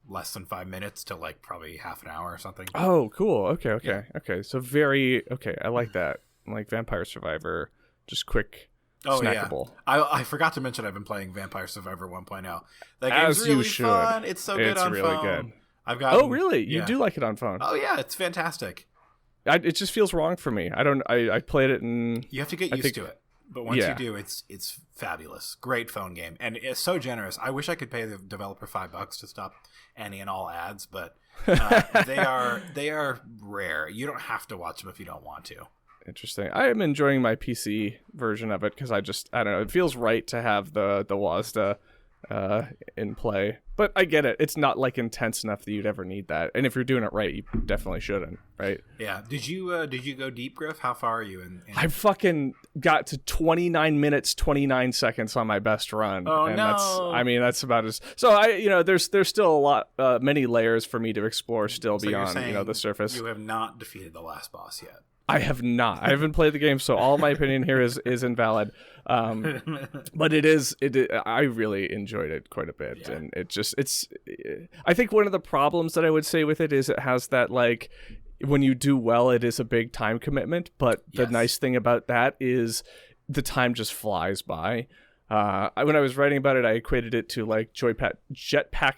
less than 5 minutes to like probably half an hour or something. Oh, cool. Okay. Yeah. Okay. So I like that. Like Vampire Survivor, just quick, snackable. Yeah. I forgot to mention I've been playing Vampire Survivor 1.0. That game's really fun. It's so good on phone. It's really good. Oh, really? You do like it on phone? Oh yeah, it's fantastic. It just feels wrong for me. I played it and you have to get used to it. But once you do, it's fabulous. Great phone game, and it's so generous. I wish I could pay the developer $5 to stop any and all ads, but they are rare. You don't have to watch them if you don't want to. Interesting. I am enjoying my PC version of it because I don't know. It feels right to have the WASD in play, but I get it. It's not like intense enough that you'd ever need that. And if you're doing it right, you definitely shouldn't, right? Yeah. Did you go deep, Griff? How far are you in? I fucking got to 29 minutes 29 seconds on my best run. Oh and no! That's about as. So there's still a lot, many layers for me to explore still beyond the surface. You have not defeated the last boss yet. I have not. I haven't played the game, so all my opinion here is invalid. But I really enjoyed it quite a bit, and it's. I think one of the problems that I would say with it is it has that like when you do well, it is a big time commitment. But the nice thing about that is the time just flies by. When I was writing about it, I equated it to like jetpack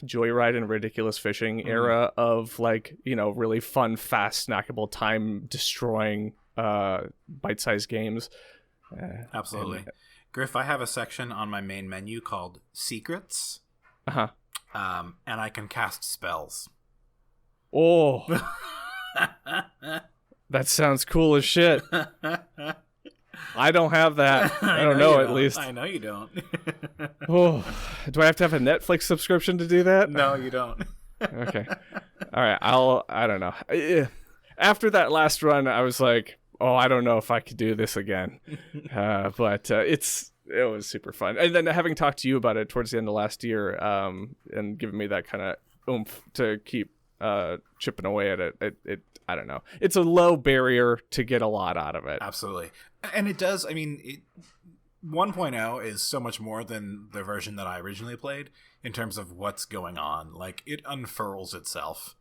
joyride and ridiculous fishing era of like, really fun, fast, snackable, time destroying, bite-sized games. Absolutely. Griff, I have a section on my main menu called Secrets. Uh-huh. And I can cast spells. Oh, that sounds cool as shit. I don't have that. I don't know, at least. I know you don't. Oh, do I have to have a Netflix subscription to do that? No, you don't. Okay. All right. I don't know. After that last run, I was like, oh, I don't know if I could do this again. But it was super fun. And then having talked to you about it towards the end of last year, and giving me that kind of oomph to keep chipping away at it, I don't know. It's a low barrier to get a lot out of it. Absolutely. And it does, 1.0 is so much more than the version that I originally played in terms of what's going on. Like, it unfurls itself.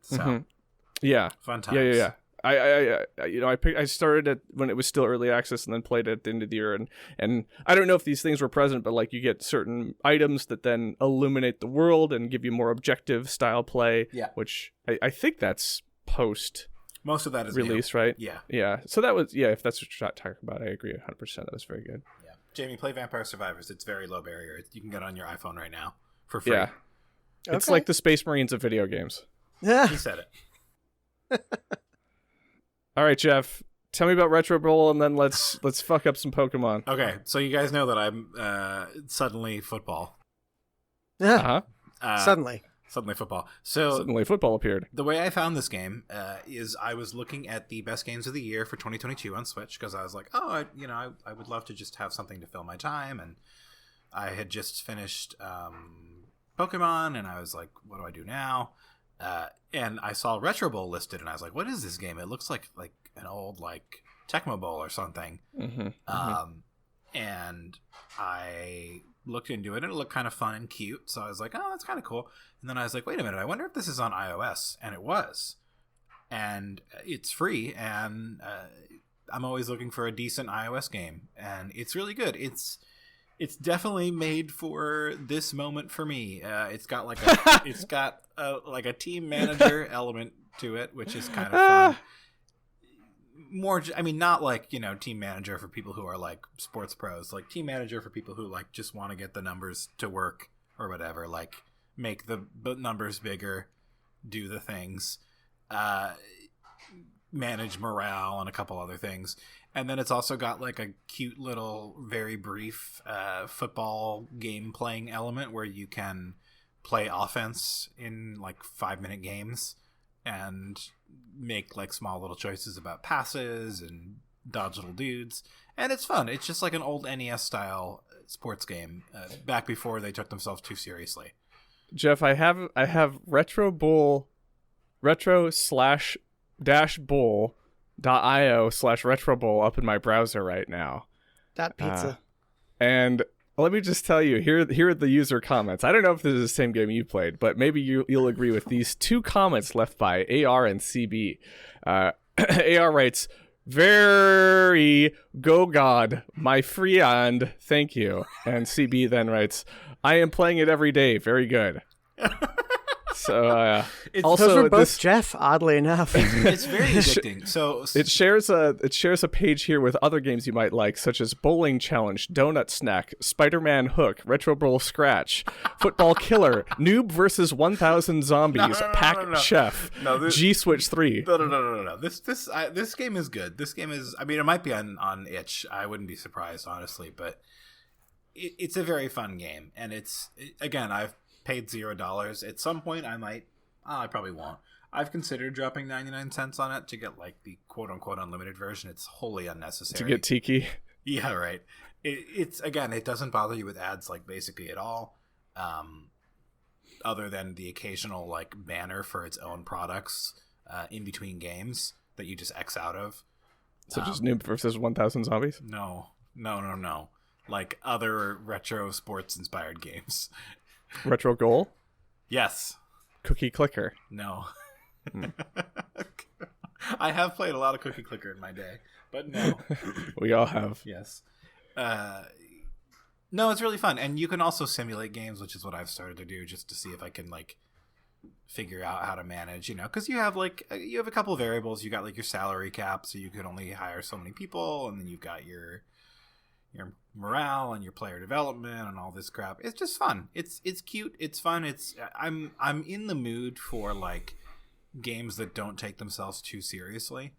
So, yeah. Fun times. Yeah. I started it when it was still early access and then played it at the end of the year, and I don't know if these things were present, but like you get certain items that then illuminate the world and give you more objective style play. Yeah. Which I think that's post. Most of that is release, new. Right? Yeah. Yeah. So that was if that's what you're talking about, I agree 100%. That was very good. Yeah. Jamie, play Vampire Survivors. It's very low barrier. You can get it on your iPhone right now for free. Yeah. It's like the Space Marines of video games. Yeah. He said it. All right, Geoff. Tell me about Retro Bowl, and then let's fuck up some Pokemon. Okay, so you guys know that I'm suddenly football. Yeah. Suddenly football. So suddenly football appeared. The way I found this game is I was looking at the best games of the year for 2022 on Switch because I was like, I would love to just have something to fill my time, and I had just finished Pokemon, and I was like, what do I do now? And I saw Retro Bowl listed, and I was like, what is this game? It looks like an old like Tecmo Bowl or something. And I looked into it, and it looked kind of fun and cute, so I was like, oh, that's kind of cool. And then I was like, wait a minute, I wonder if this is on iOS. And it was. And it's free, and I'm always looking for a decent iOS game, and it's really good. It's definitely made for this moment for me. It's got like a team manager element to it, which is kind of fun. More, not like, team manager for people who are like sports pros, like team manager for people who like just want to get the numbers to work or whatever, like make the numbers bigger, do the things, manage morale and a couple other things. And then it's also got like a cute little, very brief football game playing element where you can play offense in like 5-minute games and make like small little choices about passes and dodge little dudes, and it's fun. It's just like an old NES style sports game back before they took themselves too seriously. Geoff, I have retro-bull-bull.io/retrobull up in my browser right now. That pizza. And let me just tell you, here are the user comments. I don't know if this is the same game you played, but maybe you'll agree with these two comments left by AR and CB. AR writes, "Very go God, my friend, thank you." And CB then writes, "I am playing it every day. Very good." So those were both Geoff, oddly enough. It's very addicting. So it shares a page here with other games you might like, such as Bowling Challenge, Donut Snack, Spider-Man Hook, Retro Bowl Scratch, Football Killer, Noob vs 1000 Zombies, Pack Chef, G-Switch 3. No. This game is good. This game is. I mean, it might be on itch. I wouldn't be surprised, honestly, but it's a very fun game, and again, I've paid $0. At some point I probably won't. I've considered dropping 99 cents on it to get like the quote unquote unlimited version. It's wholly unnecessary. To get Tiki. Yeah, right. It's again, it doesn't bother you with ads like basically at all. Other than the occasional like banner for its own products in between games that you just X out of. Such as Noob versus 1000 Zombies? No. Like other retro sports inspired games. Retro Goal? Yes. Cookie Clicker? No. I have played a lot of Cookie Clicker in my day, but no. We all have. Yes. No, it's really fun, and you can also simulate games, which is what I've started to do, just to see if I can like figure out how to manage. Because you have a couple of variables. You got like your salary cap, so you could only hire so many people, and then you've got your morale and your player development and all this crap. It's just fun. It's cute. It's fun. I'm in the mood for like games that don't take themselves too seriously,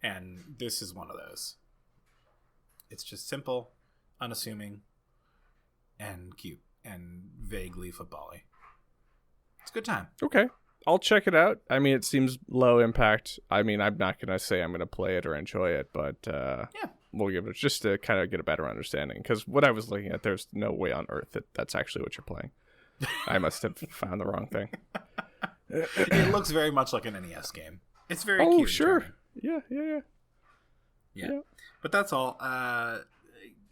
and this is one of those. It's just simple, unassuming, and cute, and vaguely football-y. It's a good time. Okay. I'll check it out. I mean, it seems low impact. I mean, I'm not going to say I'm going to play it or enjoy it, but yeah. We'll give it just to kind of get a better understanding. Because what I was looking at, there's no way on earth that that's actually what you're playing. I must have found the wrong thing. It looks very much like an NES game. It's very cute. Oh, sure. Yeah. But that's all.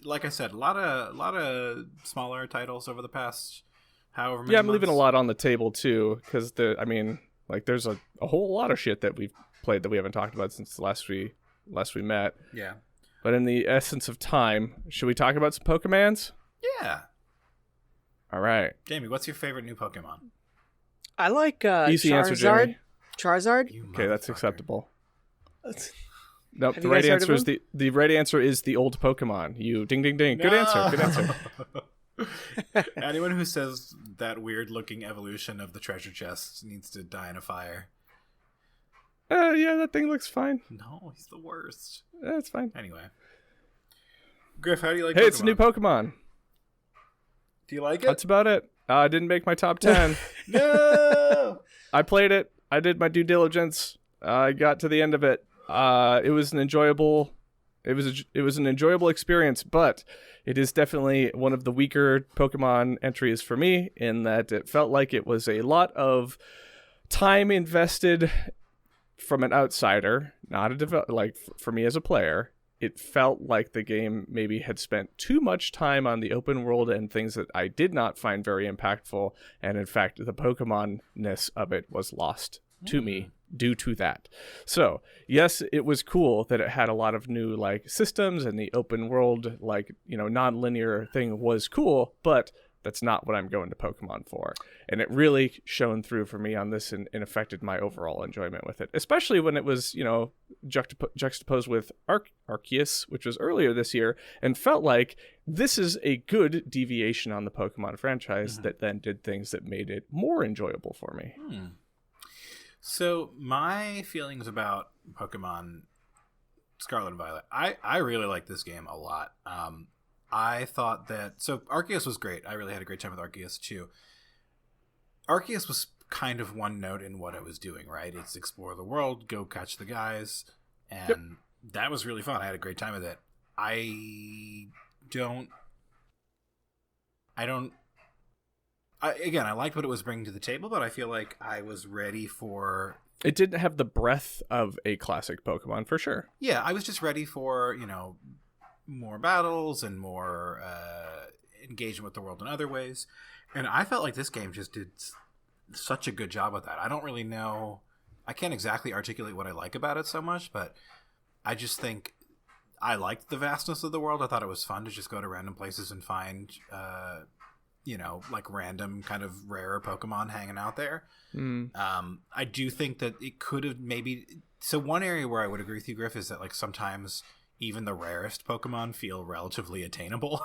Like I said, a lot of smaller titles over the past however many I'm months. leaving a lot on the table too, because there's a whole lot of shit that we've played that we haven't talked about since last we met. Yeah. But in the essence of time, should we talk about some Pokemons? Yeah. All right. Jamie, what's your favorite new Pokemon? I like Easy Charizard. answer, Jamie. Charizard? Okay, that's acceptable. Nope. Have The you right guys heard answer of is the right answer is the old Pokemon. You ding ding ding. Good No. answer. Anyone who says that weird looking evolution of the treasure chest needs to die in a fire. Yeah, that thing looks fine. No, he's the worst. It's fine. Anyway. Griff, how do you like Hey, Pokemon? it's a new Pokemon. Do you like it? That's about it. I didn't make my top 10. No! I played it. I did my due diligence. I got to the end of it. It was an enjoyable experience, but it is definitely one of the weaker Pokemon entries for me in that it felt like it was a lot of time invested from an outsider, not a for me as a player. It felt like the game maybe had spent too much time on the open world and things that I did not find very impactful, and in fact the Pokemon-ness of it was lost to me due to that. So yes, it was cool that it had a lot of new like systems, and the open world non-linear thing was cool, but that's not what I'm going to Pokemon for. And it really shone through for me on this and affected my overall enjoyment with it, especially when it was, juxtaposed with Arceus, which was earlier this year, and felt like this is a good deviation on the Pokemon franchise that then did things that made it more enjoyable for me. So my feelings about Pokemon Scarlet and Violet, I really like this game a lot. I thought that... So, Arceus was great. I really had a great time with Arceus, too. Arceus was kind of one note in what it was doing, right? It's explore the world, go catch the guys, and That was really fun. I had a great time with it. Again, I liked what it was bringing to the table, but I feel like I was ready for... It didn't have the breadth of a classic Pokemon, for sure. Yeah, I was just ready for, more battles and more engagement with the world in other ways. And I felt like this game just did such a good job with that. I don't really know... I can't exactly articulate what I like about it so much, but I just think I liked the vastness of the world. I thought it was fun to just go to random places and find... like random kind of rarer Pokemon hanging out there. I do think that it could have maybe... So one area where I would agree with you, Griff, is that like sometimes even the rarest Pokemon feel relatively attainable,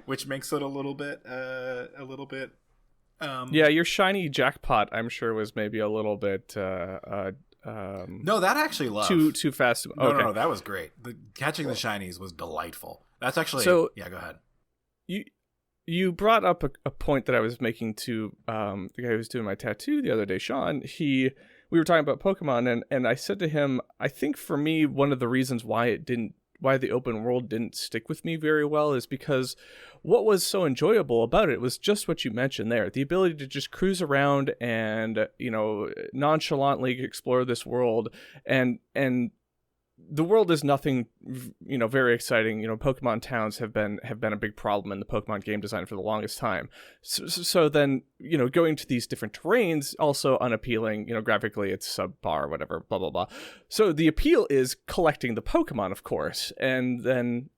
which makes it a little bit... Yeah, your shiny jackpot, I'm sure, was maybe a little bit... no, that I actually loved. Too fast. No, that was great. Catching the shinies was delightful. That's actually... So, yeah, go ahead. You brought up a point that I was making to the guy who was doing my tattoo the other day, Sean. We were talking about Pokemon, and I said to him, I think for me, one of the reasons why the open world didn't stick with me very well is because what was so enjoyable about it was just what you mentioned there, the ability to just cruise around and nonchalantly explore this world, and the world is nothing, very exciting. Pokemon towns have been a big problem in the Pokemon game design for the longest time. So then, going to these different terrains, also unappealing. Graphically it's subpar, whatever, blah, blah, blah. So the appeal is collecting the Pokemon, of course. And then,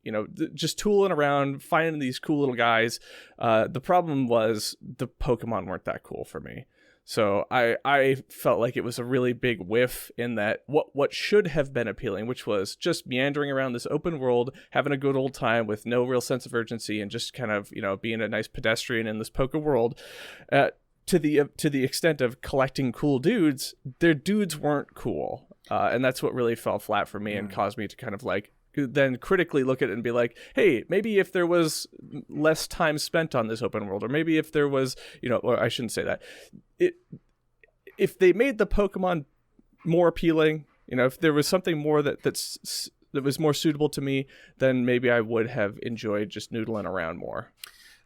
just tooling around, finding these cool little guys. The problem was the Pokemon weren't that cool for me. So I felt like it was a really big whiff in that what should have been appealing, which was just meandering around this open world, having a good old time with no real sense of urgency and just kind of, being a nice pedestrian in this Poke world, to the extent of collecting cool dudes, their dudes weren't cool. And that's what really fell flat for me and caused me to kind of like then critically look at it and be like, hey, maybe if there was less time spent on this open world, or maybe if there was, or I shouldn't say that, if they made the Pokemon more appealing, if there was something more that was more suitable to me, then maybe I would have enjoyed just noodling around more.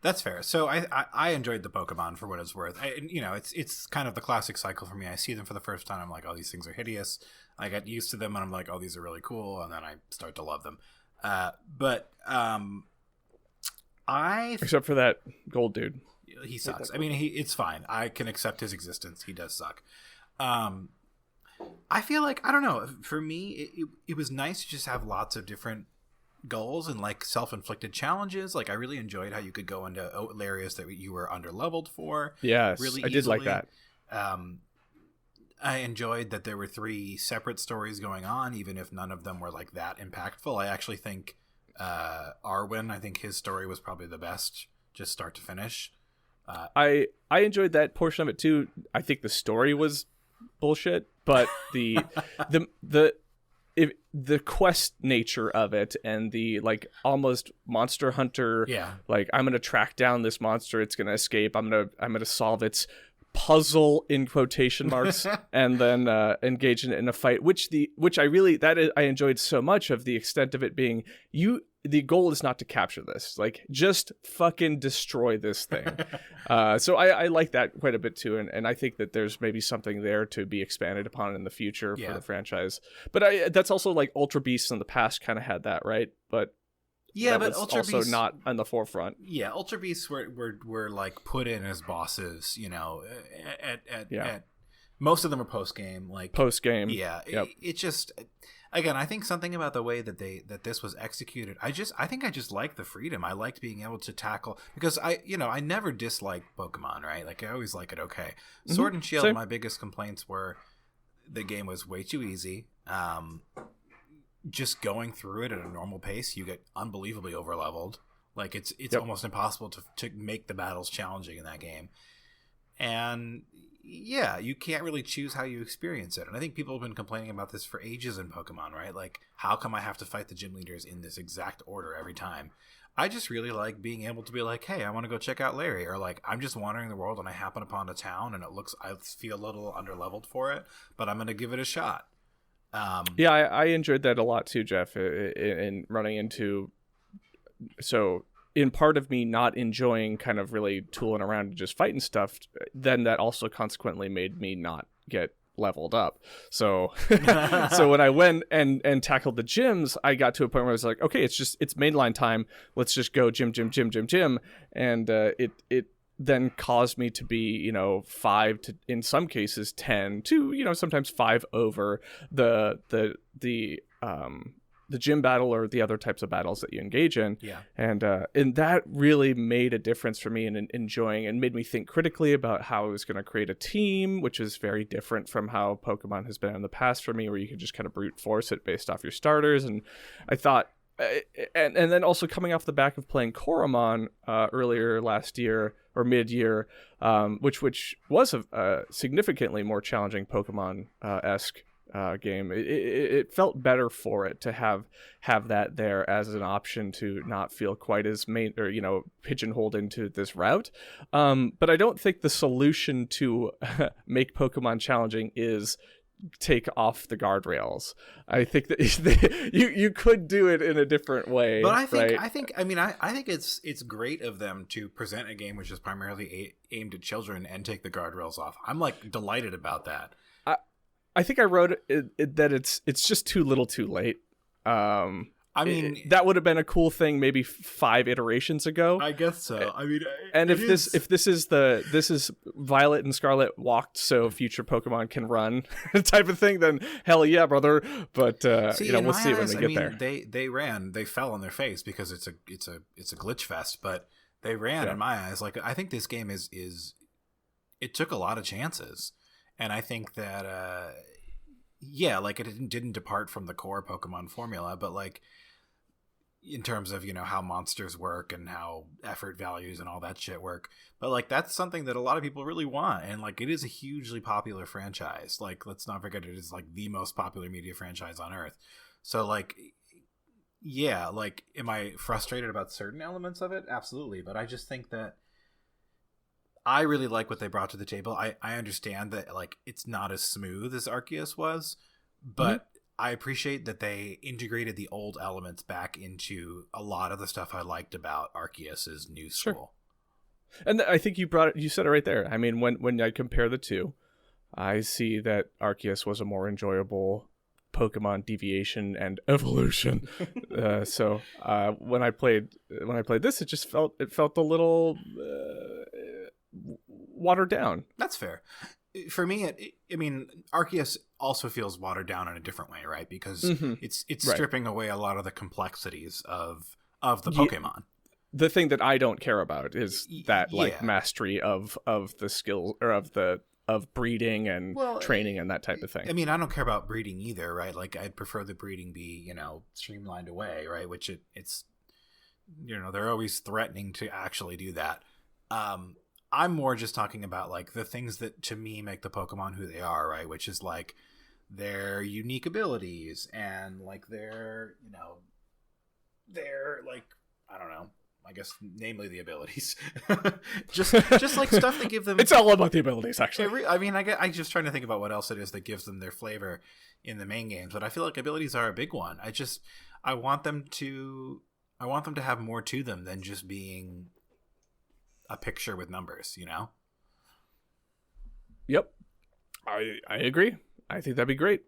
That's fair. So I enjoyed the Pokemon for what it's worth. It's kind of the classic cycle for me. I see them for the first time. I'm like, oh, these things are hideous. I get used to them and I'm like, oh, these are really cool. And then I start to love them. Except for that gold dude. He sucks. I mean, it's fine. I can accept his existence. He does suck. I feel like, I don't know. For me, it was nice to just have lots of different goals and like self-inflicted challenges. Like I really enjoyed how you could go into areas that you were under-leveled for. Yes, really I did like that. I enjoyed that there were 3 separate stories going on, even if none of them were like that impactful. I actually think Arwen, I think his story was probably the best, just start to finish. I enjoyed that portion of it too. I think the story was bullshit, but the quest nature of it and the like almost Monster Hunter, like I'm gonna track down this monster, it's gonna escape, I'm gonna solve its puzzle in quotation marks and then engage in a fight, which I enjoyed so much, of the extent of it being the goal is not to capture this, like just fucking destroy this thing. So I like that quite a bit too, and I think that there's maybe something there to be expanded upon in the future for the franchise. But that's also like Ultra Beasts in the past kind of had that, right? But but Ultra also Beasts not on the forefront. Yeah, Ultra Beasts were like put in as bosses, at most of them are post game. Yeah, yep. It just, again, I think something about the way that this was executed. I think I just liked the freedom. I liked being able to tackle, because I never disliked Pokemon, right? Like I always like it. Okay, Sword and Shield. Same. My biggest complaints were the game was way too easy. Just going through it at a normal pace, you get unbelievably overleveled. Like it's almost impossible to make the battles challenging in that game. And yeah, you can't really choose how you experience it. And I think people have been complaining about this for ages in Pokemon, right? Like, how come I have to fight the gym leaders in this exact order every time? I just really like being able to be like, hey, I want to go check out Larry, or like I'm just wandering the world and I happen upon a town and I feel a little underleveled for it, but I'm going to give it a shot. Yeah, I enjoyed that a lot too, Geoff, in running into. So in part of me not enjoying kind of really tooling around and just fighting stuff, then that also consequently made me not get leveled up. So so when I went and tackled the gyms, I got to a point where I was like, okay, it's mainline time. Let's just go gym. And it then caused me to be, 5 to, in some cases, 10 to, sometimes 5 over the gym battle or the other types of battles that you engage in. Yeah. And that really made a difference for me in enjoying, and made me think critically about how I was going to create a team, which is very different from how Pokemon has been in the past for me, where you can just kind of brute force it based off your starters. And I thought, and then also coming off the back of playing Koromon earlier last year or mid-year, which was a significantly more challenging Pokemon-esque game. It felt better for it to have that there as an option to not feel quite as main or pigeonholed into this route. But I don't think the solution to make Pokemon challenging is take off the guardrails. I think that you could do it in a different way. But I think right? I think it's great of them to present a game which is primarily aimed at children and take the guardrails off. I'm like delighted about that. I think I wrote that it's just too little too late. I mean, that would have been a cool thing maybe 5 iterations ago. I guess so. I mean, and if this is Violet and Scarlet walked so future Pokemon can run type of thing, then hell yeah, brother. But we'll see when they get there. They ran, they fell on their face because it's a glitch fest. But they ran in my eyes. Like, I think this game is it took a lot of chances. And I think that, like it didn't depart from the core Pokemon formula, but like in terms of, how monsters work and how effort values and all that shit work. But like, that's something that a lot of people really want. And like, it is a hugely popular franchise. Like, let's not forget it is like the most popular media franchise on earth. So like, yeah, like, am I frustrated about certain elements of it? Absolutely. But I just think that I really like what they brought to the table. I understand that like it's not as smooth as Arceus was, but I appreciate that they integrated the old elements back into a lot of the stuff I liked about Arceus's new school. Sure. And I think you said it right there. I mean, when I compare the two, I see that Arceus was a more enjoyable Pokemon deviation and evolution. So when I played this, it felt a little watered down. That's fair. For me, I mean, Arceus also feels watered down in a different way, right? Because it's stripping away a lot of the complexities of the Pokemon. The thing that I don't care about is that mastery of the skill or of breeding and training and that type of thing. I mean, I don't care about breeding either, right? Like, I'd prefer the breeding be, streamlined away, right? Which it's they're always threatening to actually do that. I'm more just talking about like the things that to me make the Pokemon who they are, right? Which is like their unique abilities and like their like, I don't know, I guess namely the abilities. just like stuff that give them. It's all about the abilities, actually. I'm just trying to think about what else it is that gives them their flavor in the main games, but I feel like abilities are a big one. I want them to have more to them than just being a picture with numbers, Yep, I agree. I think that'd be great.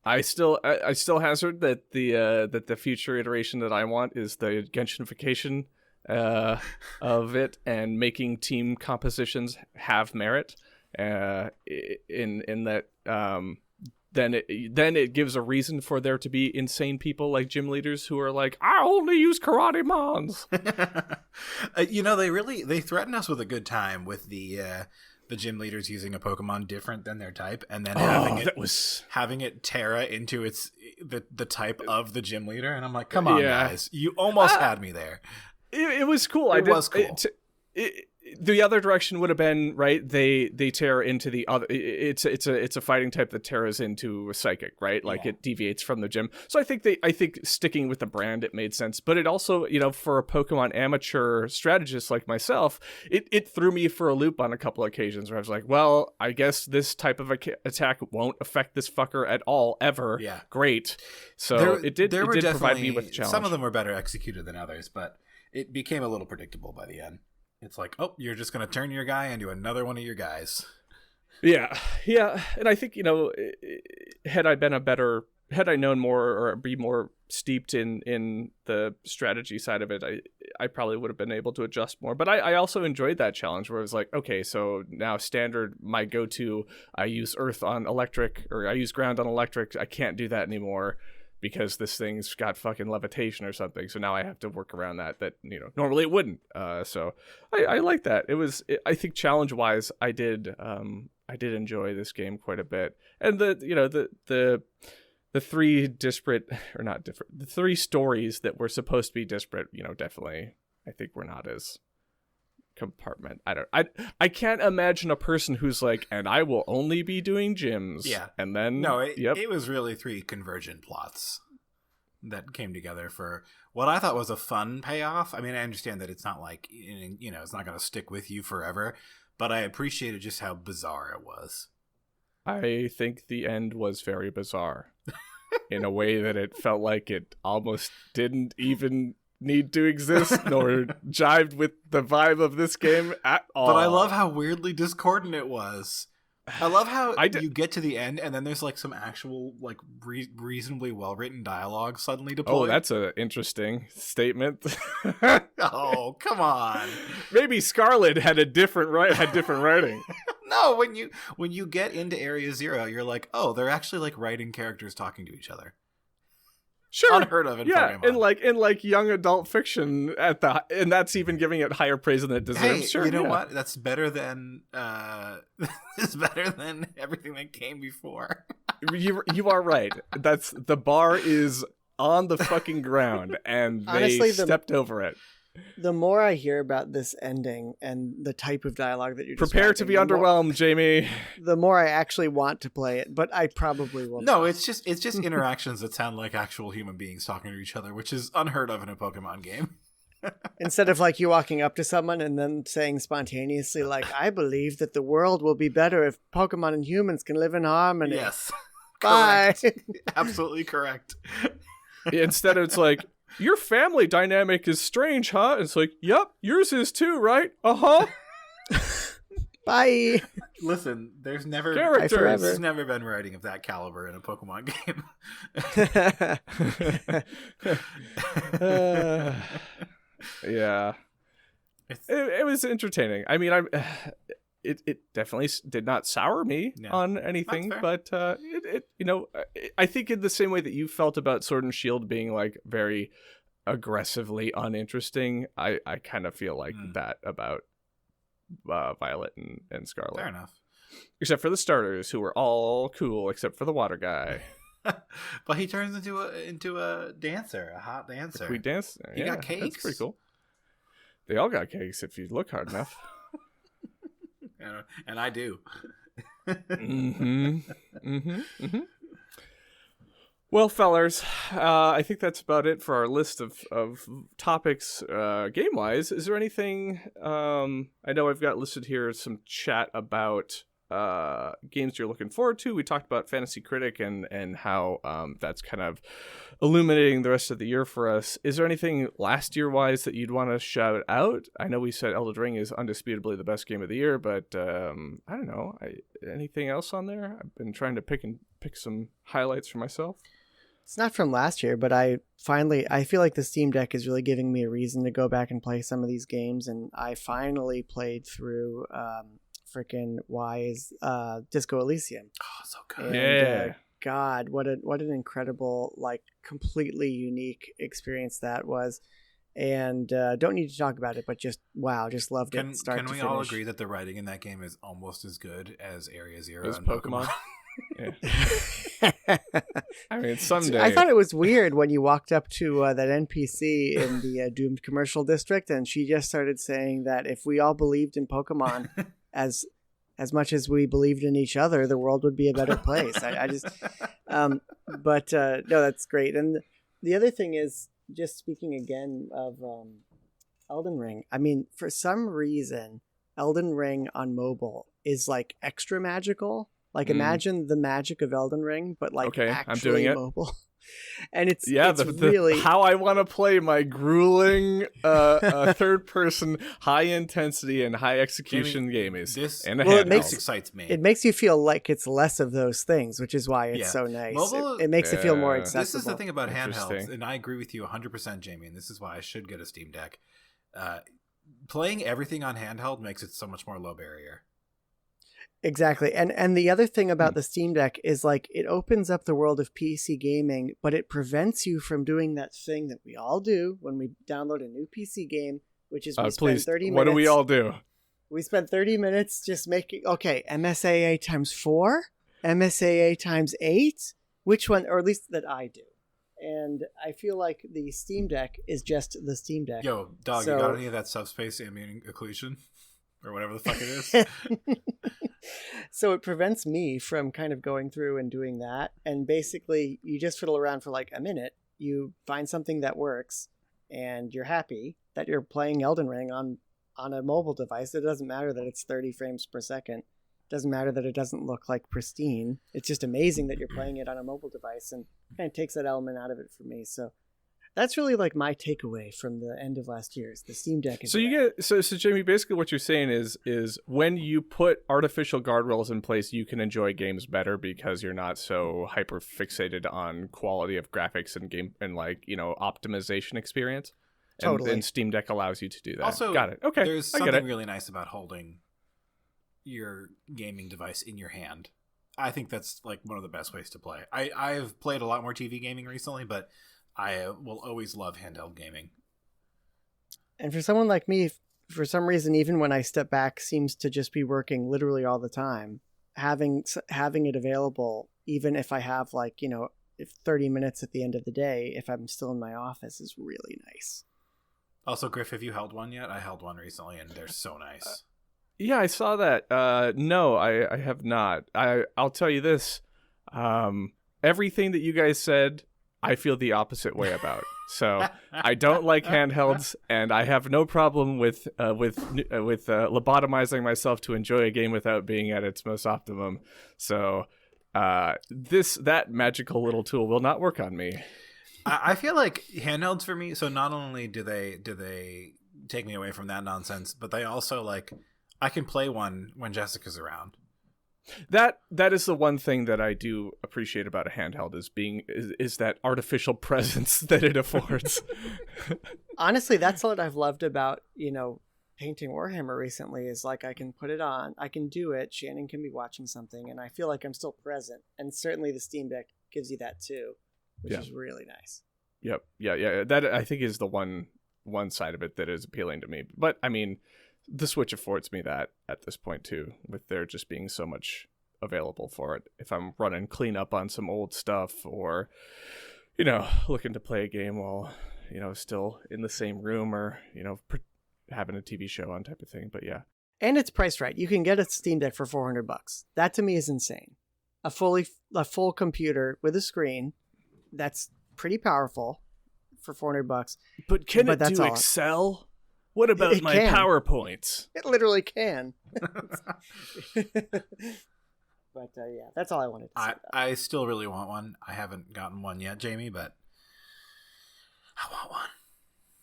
I still hazard that the future iteration that I want is the Genshinification of it and making team compositions have merit. In that, then it gives a reason for there to be insane people like gym leaders who are like, I only use karate mons. They threaten us with a good time with the gym leaders using a Pokemon different than their type, and then having it Terra into the type of the gym leader, and I'm like, come on, guys, you almost had me there. It was cool. It was cool. the other direction would have been, right, they tear into the other, it's a fighting type that tears into a psychic, right, like it deviates from the gym. So I think sticking with the brand, it made sense. But it also, for a Pokemon amateur strategist like myself, it threw me for a loop on a couple of occasions where I was like, well, I guess this type of attack won't affect this fucker at all ever. Great. So it did provide me with a challenge. Some of them were better executed than others, but it became a little predictable by the end. It's like, oh, you're just going to turn your guy into another one of your guys. Yeah. And I think, had I known more or be more steeped in the strategy side of it, I probably would have been able to adjust more. But I also enjoyed that challenge where it was like, okay, so now standard, my go-to, I use earth on electric, or I use ground on electric. I can't do that anymore because this thing's got fucking levitation or something. So now I have to work around that normally it wouldn't. So I like that. I think challenge wise, I did enjoy this game quite a bit. And the three disparate, or not different, the three stories that were supposed to be disparate, definitely, I think we're not as compartment. I can't imagine a person who's like, and I will only be doing gyms. Yeah. And then it was really three convergent plots that came together for what I thought was a fun payoff. I mean, I understand that it's not like, it's not going to stick with you forever, but I appreciated just how bizarre it was. I think the end was very bizarre in a way that it felt like it almost didn't even need to exist nor jived with the vibe of this game at all. But I love how weirdly discordant it was. I love how you get to the end and then there's like some actual like reasonably well-written dialogue suddenly deployed. Oh, that's an interesting statement. Oh, come on. Maybe Scarlet had different writing. No, when you get into Area Zero, you're like, oh, they're actually like writing characters talking to each other. Sure, unheard of in Pokemon. in like young adult fiction and that's even giving it higher praise than it deserves. Hey, sure, you know what? That's better than it's better than everything that came before. You are right. That's the bar is on the fucking ground, and honestly, they stepped over it. The more I hear about this ending and the type of dialogue that you're prepare to be underwhelmed, Jamie. The more I actually want to play it, but I probably will. No, it's just interactions that sound like actual human beings talking to each other, which is unheard of in a Pokemon game. Instead of like you walking up to someone and then saying spontaneously, like, I believe that the world will be better if Pokemon and humans can live in harmony. Yes. Bye. Absolutely correct. Instead, it's like, your family dynamic is strange, huh? It's like, yep, yours is too, right? Uh-huh. Bye. Listen, there's never been writing of that caliber in a Pokemon game. Yeah. It was entertaining. I mean, it definitely did not sour me on anything, but I think in the same way that you felt about Sword and Shield being like very aggressively uninteresting, I kind of feel like that about Violet and Scarlet. Fair enough. Except for the starters, who were all cool, except for the water guy. But he turns into a dancer, a hot dancer. We dance. He got cakes. That's pretty cool. They all got cakes if you look hard enough. And I do. Well, fellers, I think that's about it for our list of topics game-wise. Is there anything... I know I've got listed here some chat about games you're looking forward to. We talked about Fantasy Critic and how that's kind of illuminating the rest of the year for us. Is there anything last year-wise that you'd want to shout out? I know we said Elden Ring is undisputably the best game of the year, but I don't know. Anything else on there? I've been trying to pick some highlights for myself. It's not from last year, but I feel like the Steam Deck is really giving me a reason to go back and play some of these games, and I finally played through freaking Disco Elysium. Oh, so good. And, God, what an incredible, like, completely unique experience that was. And don't need to talk about it, but just loved it. Can we all agree that the writing in that game is almost as good as Area Zero as and Pokemon? Yeah. I mean, someday. I thought it was weird when you walked up to that NPC in the doomed commercial district, and she just started saying that if we all believed in Pokemon as much as we believed in each other, the world would be a better place. I just, but no, that's great. And the other thing is, just speaking again of Elden Ring, I mean, for some reason, Elden Ring on mobile is like extra magical. Like imagine the magic of Elden Ring, but like actually I'm doing it. mobile. And it's really how I want to play my grueling third person high intensity and high execution game is it excites me. It makes you feel like it's less of those things, which is why it's so nice. Mobile, it makes it feel more accessible. This is the thing about handhelds, and I agree with you 100%, Jamie, and this is why I should get a Steam Deck. Playing everything on handheld makes it so much more low barrier. Exactly. And the other thing about the Steam Deck is like it opens up the world of PC gaming, but it prevents you from doing that thing that we all do when we download a new PC game, which is we spend 30 minutes. What do we all do? We spend 30 minutes just making, MSAA times 4, MSAA times 8, which one, or at least that I do. And I feel like the Steam Deck is just the Steam Deck. Yo, dog, you got any of that subspace ambient occlusion? Or whatever the fuck it is. So it prevents me from kind of going through and doing that. And basically, you just fiddle around for like a minute. You find something that works, and you're happy that you're playing Elden Ring on a mobile device. It doesn't matter that it's 30 frames per second. It doesn't matter that it doesn't look like pristine. It's just amazing that you're playing it on a mobile device, and kind of takes that element out of it for me. So that's really like my takeaway from the end of last year is the Steam Deck. So Jamie, basically what you're saying is when you put artificial guardrails in place, you can enjoy games better because you're not so hyper fixated on quality of graphics and game and like, optimization experience. Totally. And Steam Deck allows you to do that. Also, got it. Okay. There's something really nice about holding your gaming device in your hand. I think that's like one of the best ways to play. I've played a lot more TV gaming recently, but I will always love handheld gaming. And for someone like me, for some reason, even when I step back, seems to just be working literally all the time. Having it available, even if I have 30 minutes at the end of the day, if I'm still in my office, is really nice. Also, Griff, have you held one yet? I held one recently, and they're so nice. Yeah, I saw that. No, I have not. I'll tell you this. Everything that you guys said, I feel the opposite way about. So I don't like handhelds, and I have no problem with lobotomizing myself to enjoy a game without being at its most optimum. So that magical little tool will not work on me. I feel like handhelds for me. So not only do they take me away from that nonsense, but they also I can play one when Jessica's around. That is the one thing that I do appreciate about a handheld is that artificial presence that it affords. Honestly, that's what I've loved about, painting Warhammer recently is I can put it on, I can do it, Shannon can be watching something, and I feel like I'm still present. And certainly the Steam Deck gives you that too, which is really nice. Yep. Yeah. That I think is the one side of it that is appealing to me. But I mean, the Switch affords me that at this point too, with there just being so much available for it. If I'm running cleanup on some old stuff or, looking to play a game while, still in the same room or, having a TV show on type of thing. But yeah. And it's priced right. You can get a Steam Deck for $400. That to me is insane. A full computer with a screen that's pretty powerful for $400. But can it do Excel? What about my PowerPoints? It literally can. But yeah, that's all I wanted to say. I still really want one. I haven't gotten one yet, Jamie, but I want one.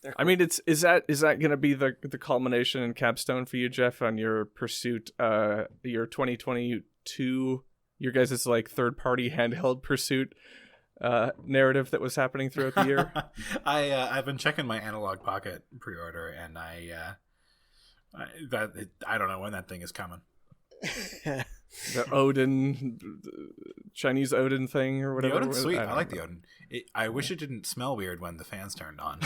Cool. I mean, is that going to be the culmination and capstone for you, Geoff, on your pursuit, your 2022, your guys' third party handheld pursuit narrative that was happening throughout the year? I've been checking my Analog Pocket pre-order, and I don't know when that thing is coming. The Odin, Chinese Odin thing or whatever. The Odin's sweet. I like the Odin. I wish it didn't smell weird when the fans turned on.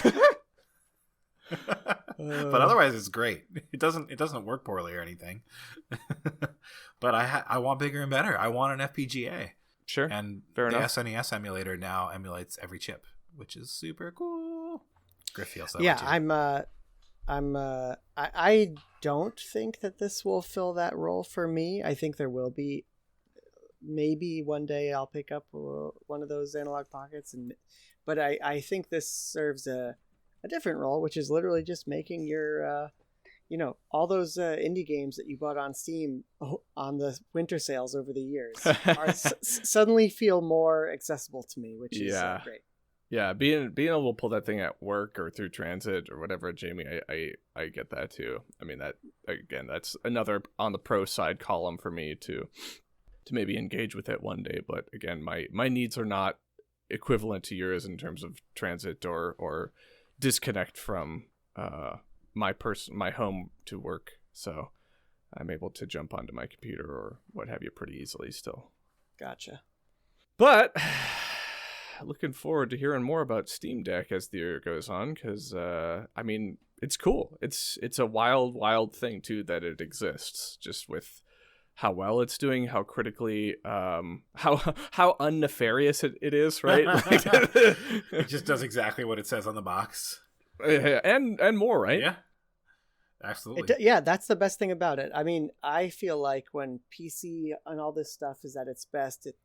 But otherwise, it's great. It doesn't work poorly or anything. But I want bigger and better. I want an FPGA. Sure. And Fair the enough. SNES emulator now emulates every chip, which is super cool. Griff feels that way Yeah, too. I don't think that this will fill that role for me. I think there will be, maybe one day I'll pick up one of those analog pockets, but I think this serves a different role, which is literally just making your all those indie games that you bought on Steam on the winter sales over the years suddenly feel more accessible to me, which is great. Yeah, being able to pull that thing at work or through transit or whatever, Jamie, I get that too. I mean, that again, that's another on the pro side column for me to maybe engage with it one day. But again, my needs are not equivalent to yours in terms of transit or disconnect from my home to work. So I'm able to jump onto my computer or what have you pretty easily still. Gotcha. But looking forward to hearing more about Steam Deck as the year goes on, because I mean, it's cool. It's a wild thing too that it exists, just with how well it's doing, how critically how unnefarious it is, right? It just does exactly what it says on the box. And more, right? Yeah, absolutely. Yeah, that's the best thing about it. I mean, I feel like when PC and all this stuff is at its best, it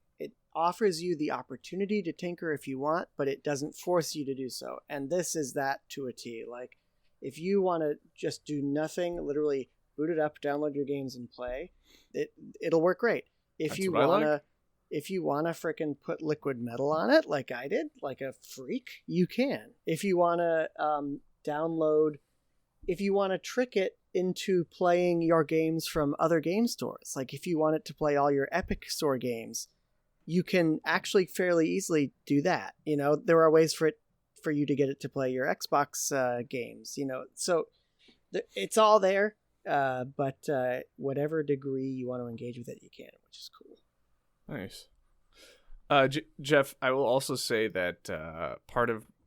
offers you the opportunity to tinker if you want, but it doesn't force you to do so. And this is that to a T. Like, if you want to just do nothing, literally boot it up, download your games, and play, it'll work great. If you wanna frickin' put liquid metal on it, like I did, like a freak, you can. If you wanna if you wanna trick it into playing your games from other game stores, like if you want it to play all your Epic Store games, you can actually fairly easily do that. There are ways for you to get it to play your Xbox games. So it's all there. But whatever degree you want to engage with it, you can, which is cool. Nice. Geoff, I will also say that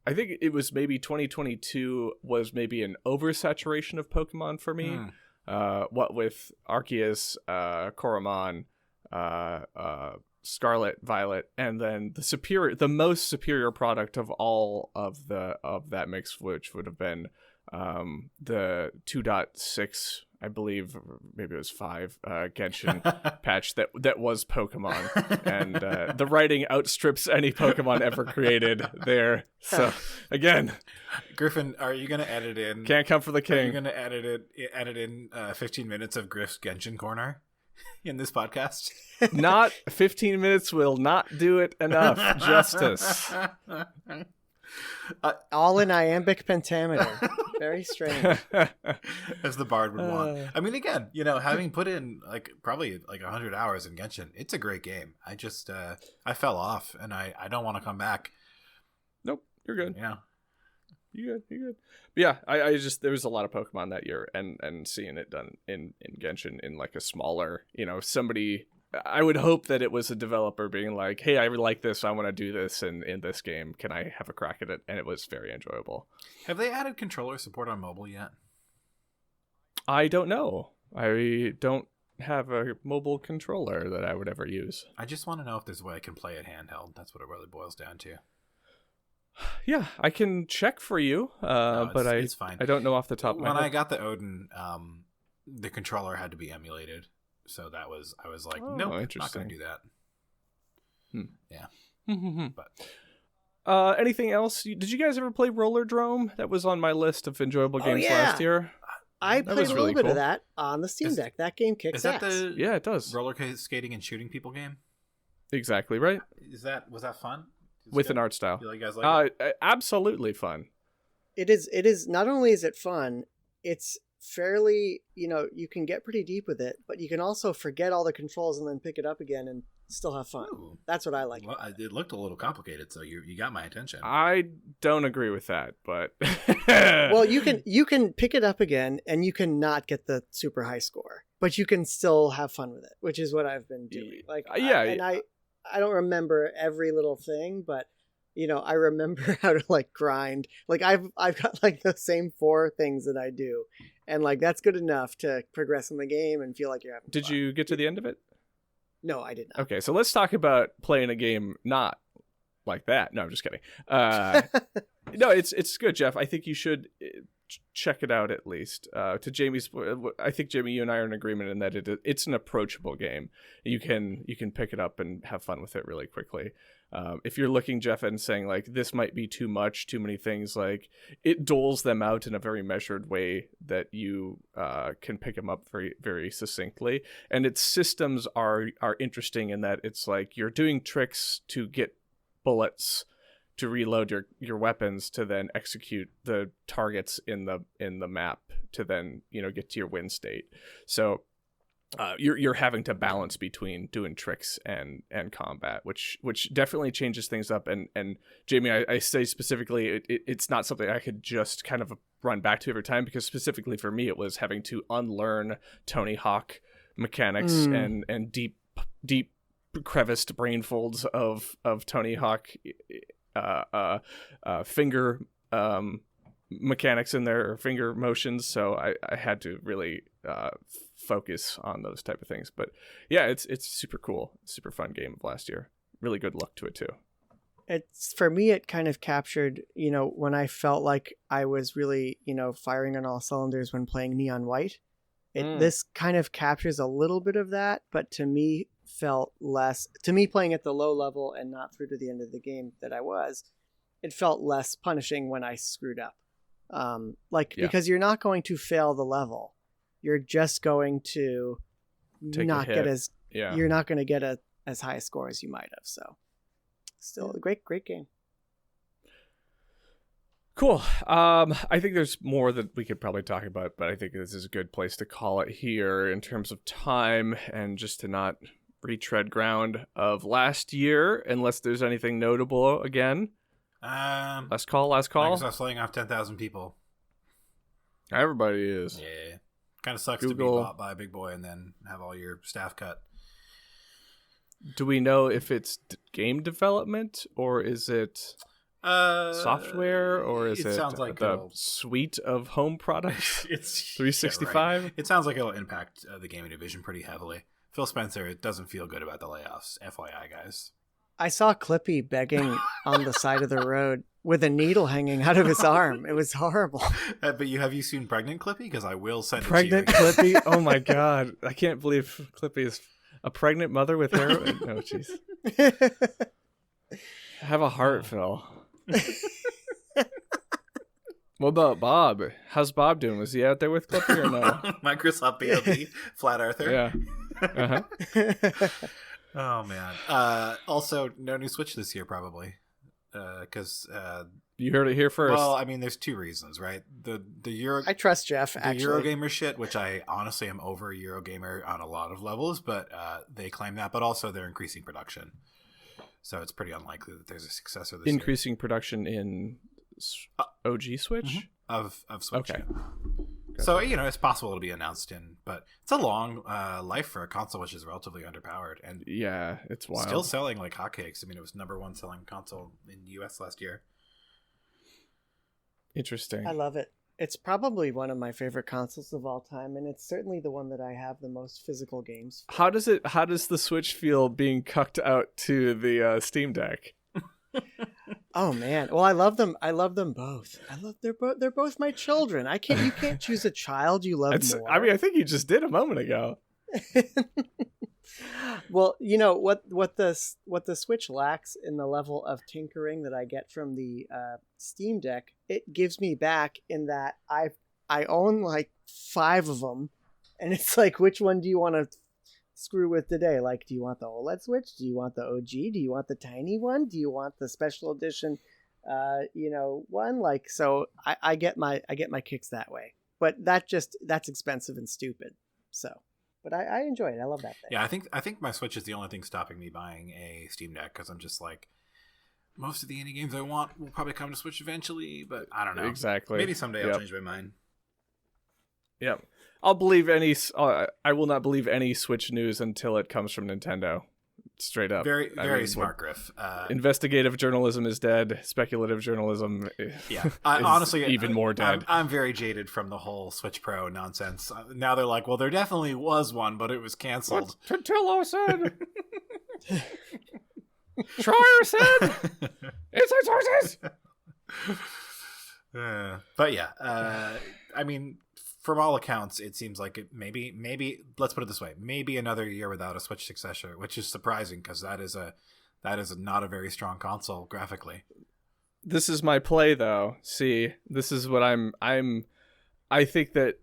I think it was maybe 2022 was maybe an oversaturation of Pokemon for me. What with Arceus, Coromon, Scarlet, Violet, and then the most superior product of all of that mix, which would have been the 2.6, I believe, maybe it was 5 Genshin patch that was Pokemon, and the writing outstrips any Pokemon ever created there. So again, Griffin, are you going to edit in? Can't come for the king. Are you going to edit in 15 minutes of Griff's Genshin corner in this podcast? Not 15 minutes will not do it enough justice. All in iambic pentameter. Very strange. As the bard would want. I mean, again, having put in probably 100 hours in Genshin, it's a great game. I just I fell off, and I don't want to come back. Nope, you're good. Yeah, you're good. But yeah, I just, there was a lot of Pokemon that year, and seeing it done in Genshin in like a smaller, somebody. I would hope that it was a developer being like, hey, I like this, I want to do this in this game. Can I have a crack at it? And it was very enjoyable. Have they added controller support on mobile yet? I don't know. I don't have a mobile controller that I would ever use. I just want to know if there's a way I can play it handheld. That's what it really boils down to. Yeah, I can check for you, but it's fine. I don't know off the top of my head. When I got the Odin, the controller had to be emulated. So I was like, nope, not going to do that. Yeah. But anything else? Did you guys ever play Rollerdrome? That was on my list of enjoyable games last year. I played a little bit of that on the Steam Deck. That game kicks ass. Yeah, it does. Roller skating and shooting people game? Exactly right. Was that fun? With an art style. You guys like it? Absolutely fun. It is. Not only is it fun, it's fairly, you can get pretty deep with it, but you can also forget all the controls and then pick it up again and still have fun. Ooh. That's what I like. Well, it looked a little complicated, so you got my attention. I don't agree with that, but well, you can pick it up again and you can not get the super high score, but you can still have fun with it, which is what I've been doing. I don't remember every little thing, but I remember how to grind. I've got the same 4 things that I do, and that's good enough to progress in the game and feel like you're having Did fun. you get to the end of it? No, I did not. Okay, so let's talk about playing a game not like that. No, I'm just kidding. No, it's good, Geoff. I think you should check it out at least. To Jamie's, I think Jamie, you and I are in agreement in that it's an approachable game. You can pick it up and have fun with it really quickly. If you're looking, Geoff, and saying like this might be too much, too many things, like it doles them out in a very measured way that you can pick them up very, very succinctly. And its systems are interesting in that it's like you're doing tricks to get bullets to reload your weapons to then execute the targets in the map to then get to your win state. So you're having to balance between doing tricks and combat, which definitely changes things up. And Jamie, I say specifically, it's not something I could just kind of run back to every time, because specifically for me, it was having to unlearn Tony Hawk mechanics and deep creviced brain folds of Tony Hawk finger mechanics in there, or finger motions. So I had to really focus on those type of things. But yeah, it's super cool, super fun game of last year. Really good look to it too. It's, for me, it kind of captured, when I felt like I was really, firing on all cylinders when playing Neon White. This kind of captures a little bit of that, but to me felt less, playing at the low level and not through to the end of the game that it felt less punishing when I screwed up. Because you're not going to fail the level. You're just going to you're not going to get as high a score as you might have. So still a great game. Cool. I think there's more that we could probably talk about, but I think this is a good place to call it here in terms of time, and just to not retread ground of last year, unless there's anything notable again. Last call. Microsoft's laying off 10,000 people. Everybody is. Yeah. Kind of sucks to be bought by a big boy and then have all your staff cut. Do we know if it's game development, or is it software, or is it sounds like the suite of home products? It's 365? Yeah, right. It sounds like it'll impact the gaming division pretty heavily. Phil Spencer, it doesn't feel good about the layoffs. FYI, guys. I saw Clippy begging on the side of the road with a needle hanging out of his arm. It was horrible. But have you seen Pregnant Clippy? Because I will send Pregnant it to you. Clippy? Oh my god. I can't believe Clippy is a pregnant mother with heroin. No, jeez. Have a heart, Phil. What about Bob? How's Bob doing? Was he out there with Clippy or no? Microsoft BLB, Flat Earther. Yeah. Uh-huh. Oh man. Also, no new Switch this year, probably, because you heard it here first. Well, I mean, there's two reasons, right? The Euro. I trust Geoff. The Eurogamer shit, which I honestly am over Eurogamer on a lot of levels, but they claim that. But also, they're increasing production, so it's pretty unlikely that there's a successor this year. Increasing production in OG Switch of Switch. Okay. So, it's possible it'll be announced but it's a long life for a console which is relatively underpowered. And yeah, it's wild. Still selling like hotcakes. I mean, it was #1 selling console in the US last year. Interesting. I love it. It's probably one of my favorite consoles of all time, and it's certainly the one that I have the most physical games for. How does the Switch feel being cucked out to the Steam Deck? Oh man, well I love them both. They're both my children. You can't choose a child you love more. I mean, I think you just did a moment ago. Well, what the Switch lacks in the level of tinkering that I get from the Steam Deck, it gives me back in that I own like 5 of them, and it's like, which one do you want to screw with today? Like, do you want the OLED Switch? Do you want the OG? Do you want the tiny one? Do you want the special edition one? Like, so I get my kicks that way. But that's expensive and stupid. So, but I enjoy it. I love that thing. Yeah, I think my Switch is the only thing stopping me buying a Steam Deck, because I'm just like, most of the indie games I want will probably come to Switch eventually, but I don't know. Exactly. Maybe someday I'll change my mind. Yep. I will not believe any Switch news until it comes from Nintendo. straight up. Very, very smart, Griff. Investigative journalism is dead. Speculative journalism is honestly even more dead. I'm very jaded from the whole Switch Pro nonsense. Now they're like, well, there definitely was one, but it was canceled. What Tortillo said. Schreier said. It's our sources. But yeah, I mean, from all accounts, it seems like it maybe let's put it this way, maybe another year without a Switch successor, which is surprising because that is not a very strong console graphically. This is my play, though. See, this is what I think that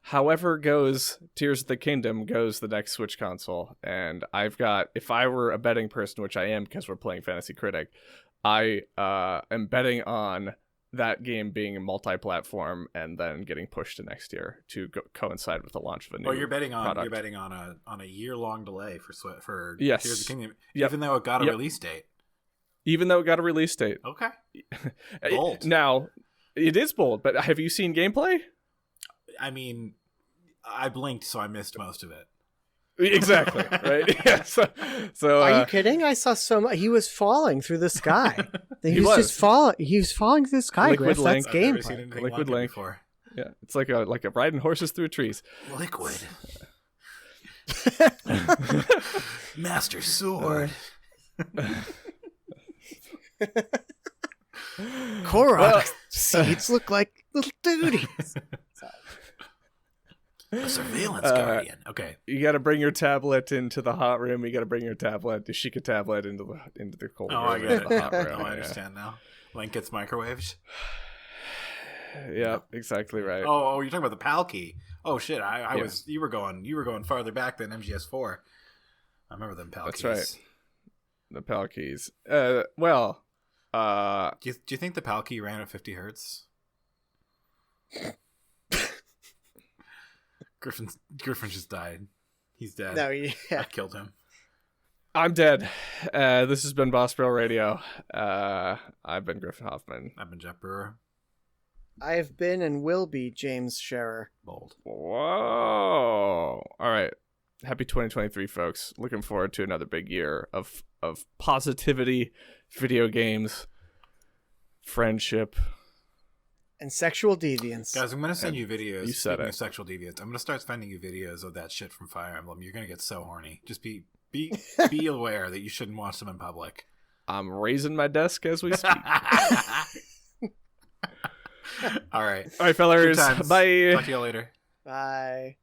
however goes Tears of the Kingdom goes the next Switch console, and if I were a betting person, which I am because we're playing Fantasy Critic, I am betting on that game being multi-platform and then getting pushed to next year to coincide with the launch of a new. Oh, you're betting on a year-long delay for yes. Tears of the Kingdom, yep. even though it got a release date. Even though it got a release date. Okay. Bold. Now, it is bold, but have you seen gameplay? I mean, I blinked, so I missed most of it. Exactly, right? Yeah, so are you kidding? I saw so much. He was falling through the sky. He was just falling. He was falling through the sky. Liquid Griff. Link. That's gameplay. Liquid Link. Before. Yeah, it's like a riding horses through trees. Liquid. Master Sword. Korok seeds look like little duties. A surveillance guardian. Okay. You got to bring your tablet into the hot room. You got to bring your tablet, the Sheikah tablet, into the cold room. Oh, I get it. Hot room. I understand now. Link gets microwaved. Yeah, exactly right. Oh, you're talking about the PAL key. Oh shit! You were going farther back than MGS4. I remember them PAL keys. That's right. The PAL keys. Well. Do you think the PAL key ran at 50 hertz? Griffin just died. He's dead. No, yeah. I killed him. I'm dead. This has been Boss Bro Radio. I've been Griffin Hoffmann. I've been Geoff Brewer. I have been and will be James Sherer. Bold. Whoa. All right. Happy 2023, folks. Looking forward to another big year of positivity, video games, friendship, and sexual deviance. Guys, I'm going to send you videos. You said it. Sexual deviance. I'm going to start sending you videos of that shit from Fire Emblem. You're going to get so horny. Just be aware that you shouldn't watch them in public. I'm raising my desk as we speak. All right. All right, fellers. Bye. Talk to you later. Bye.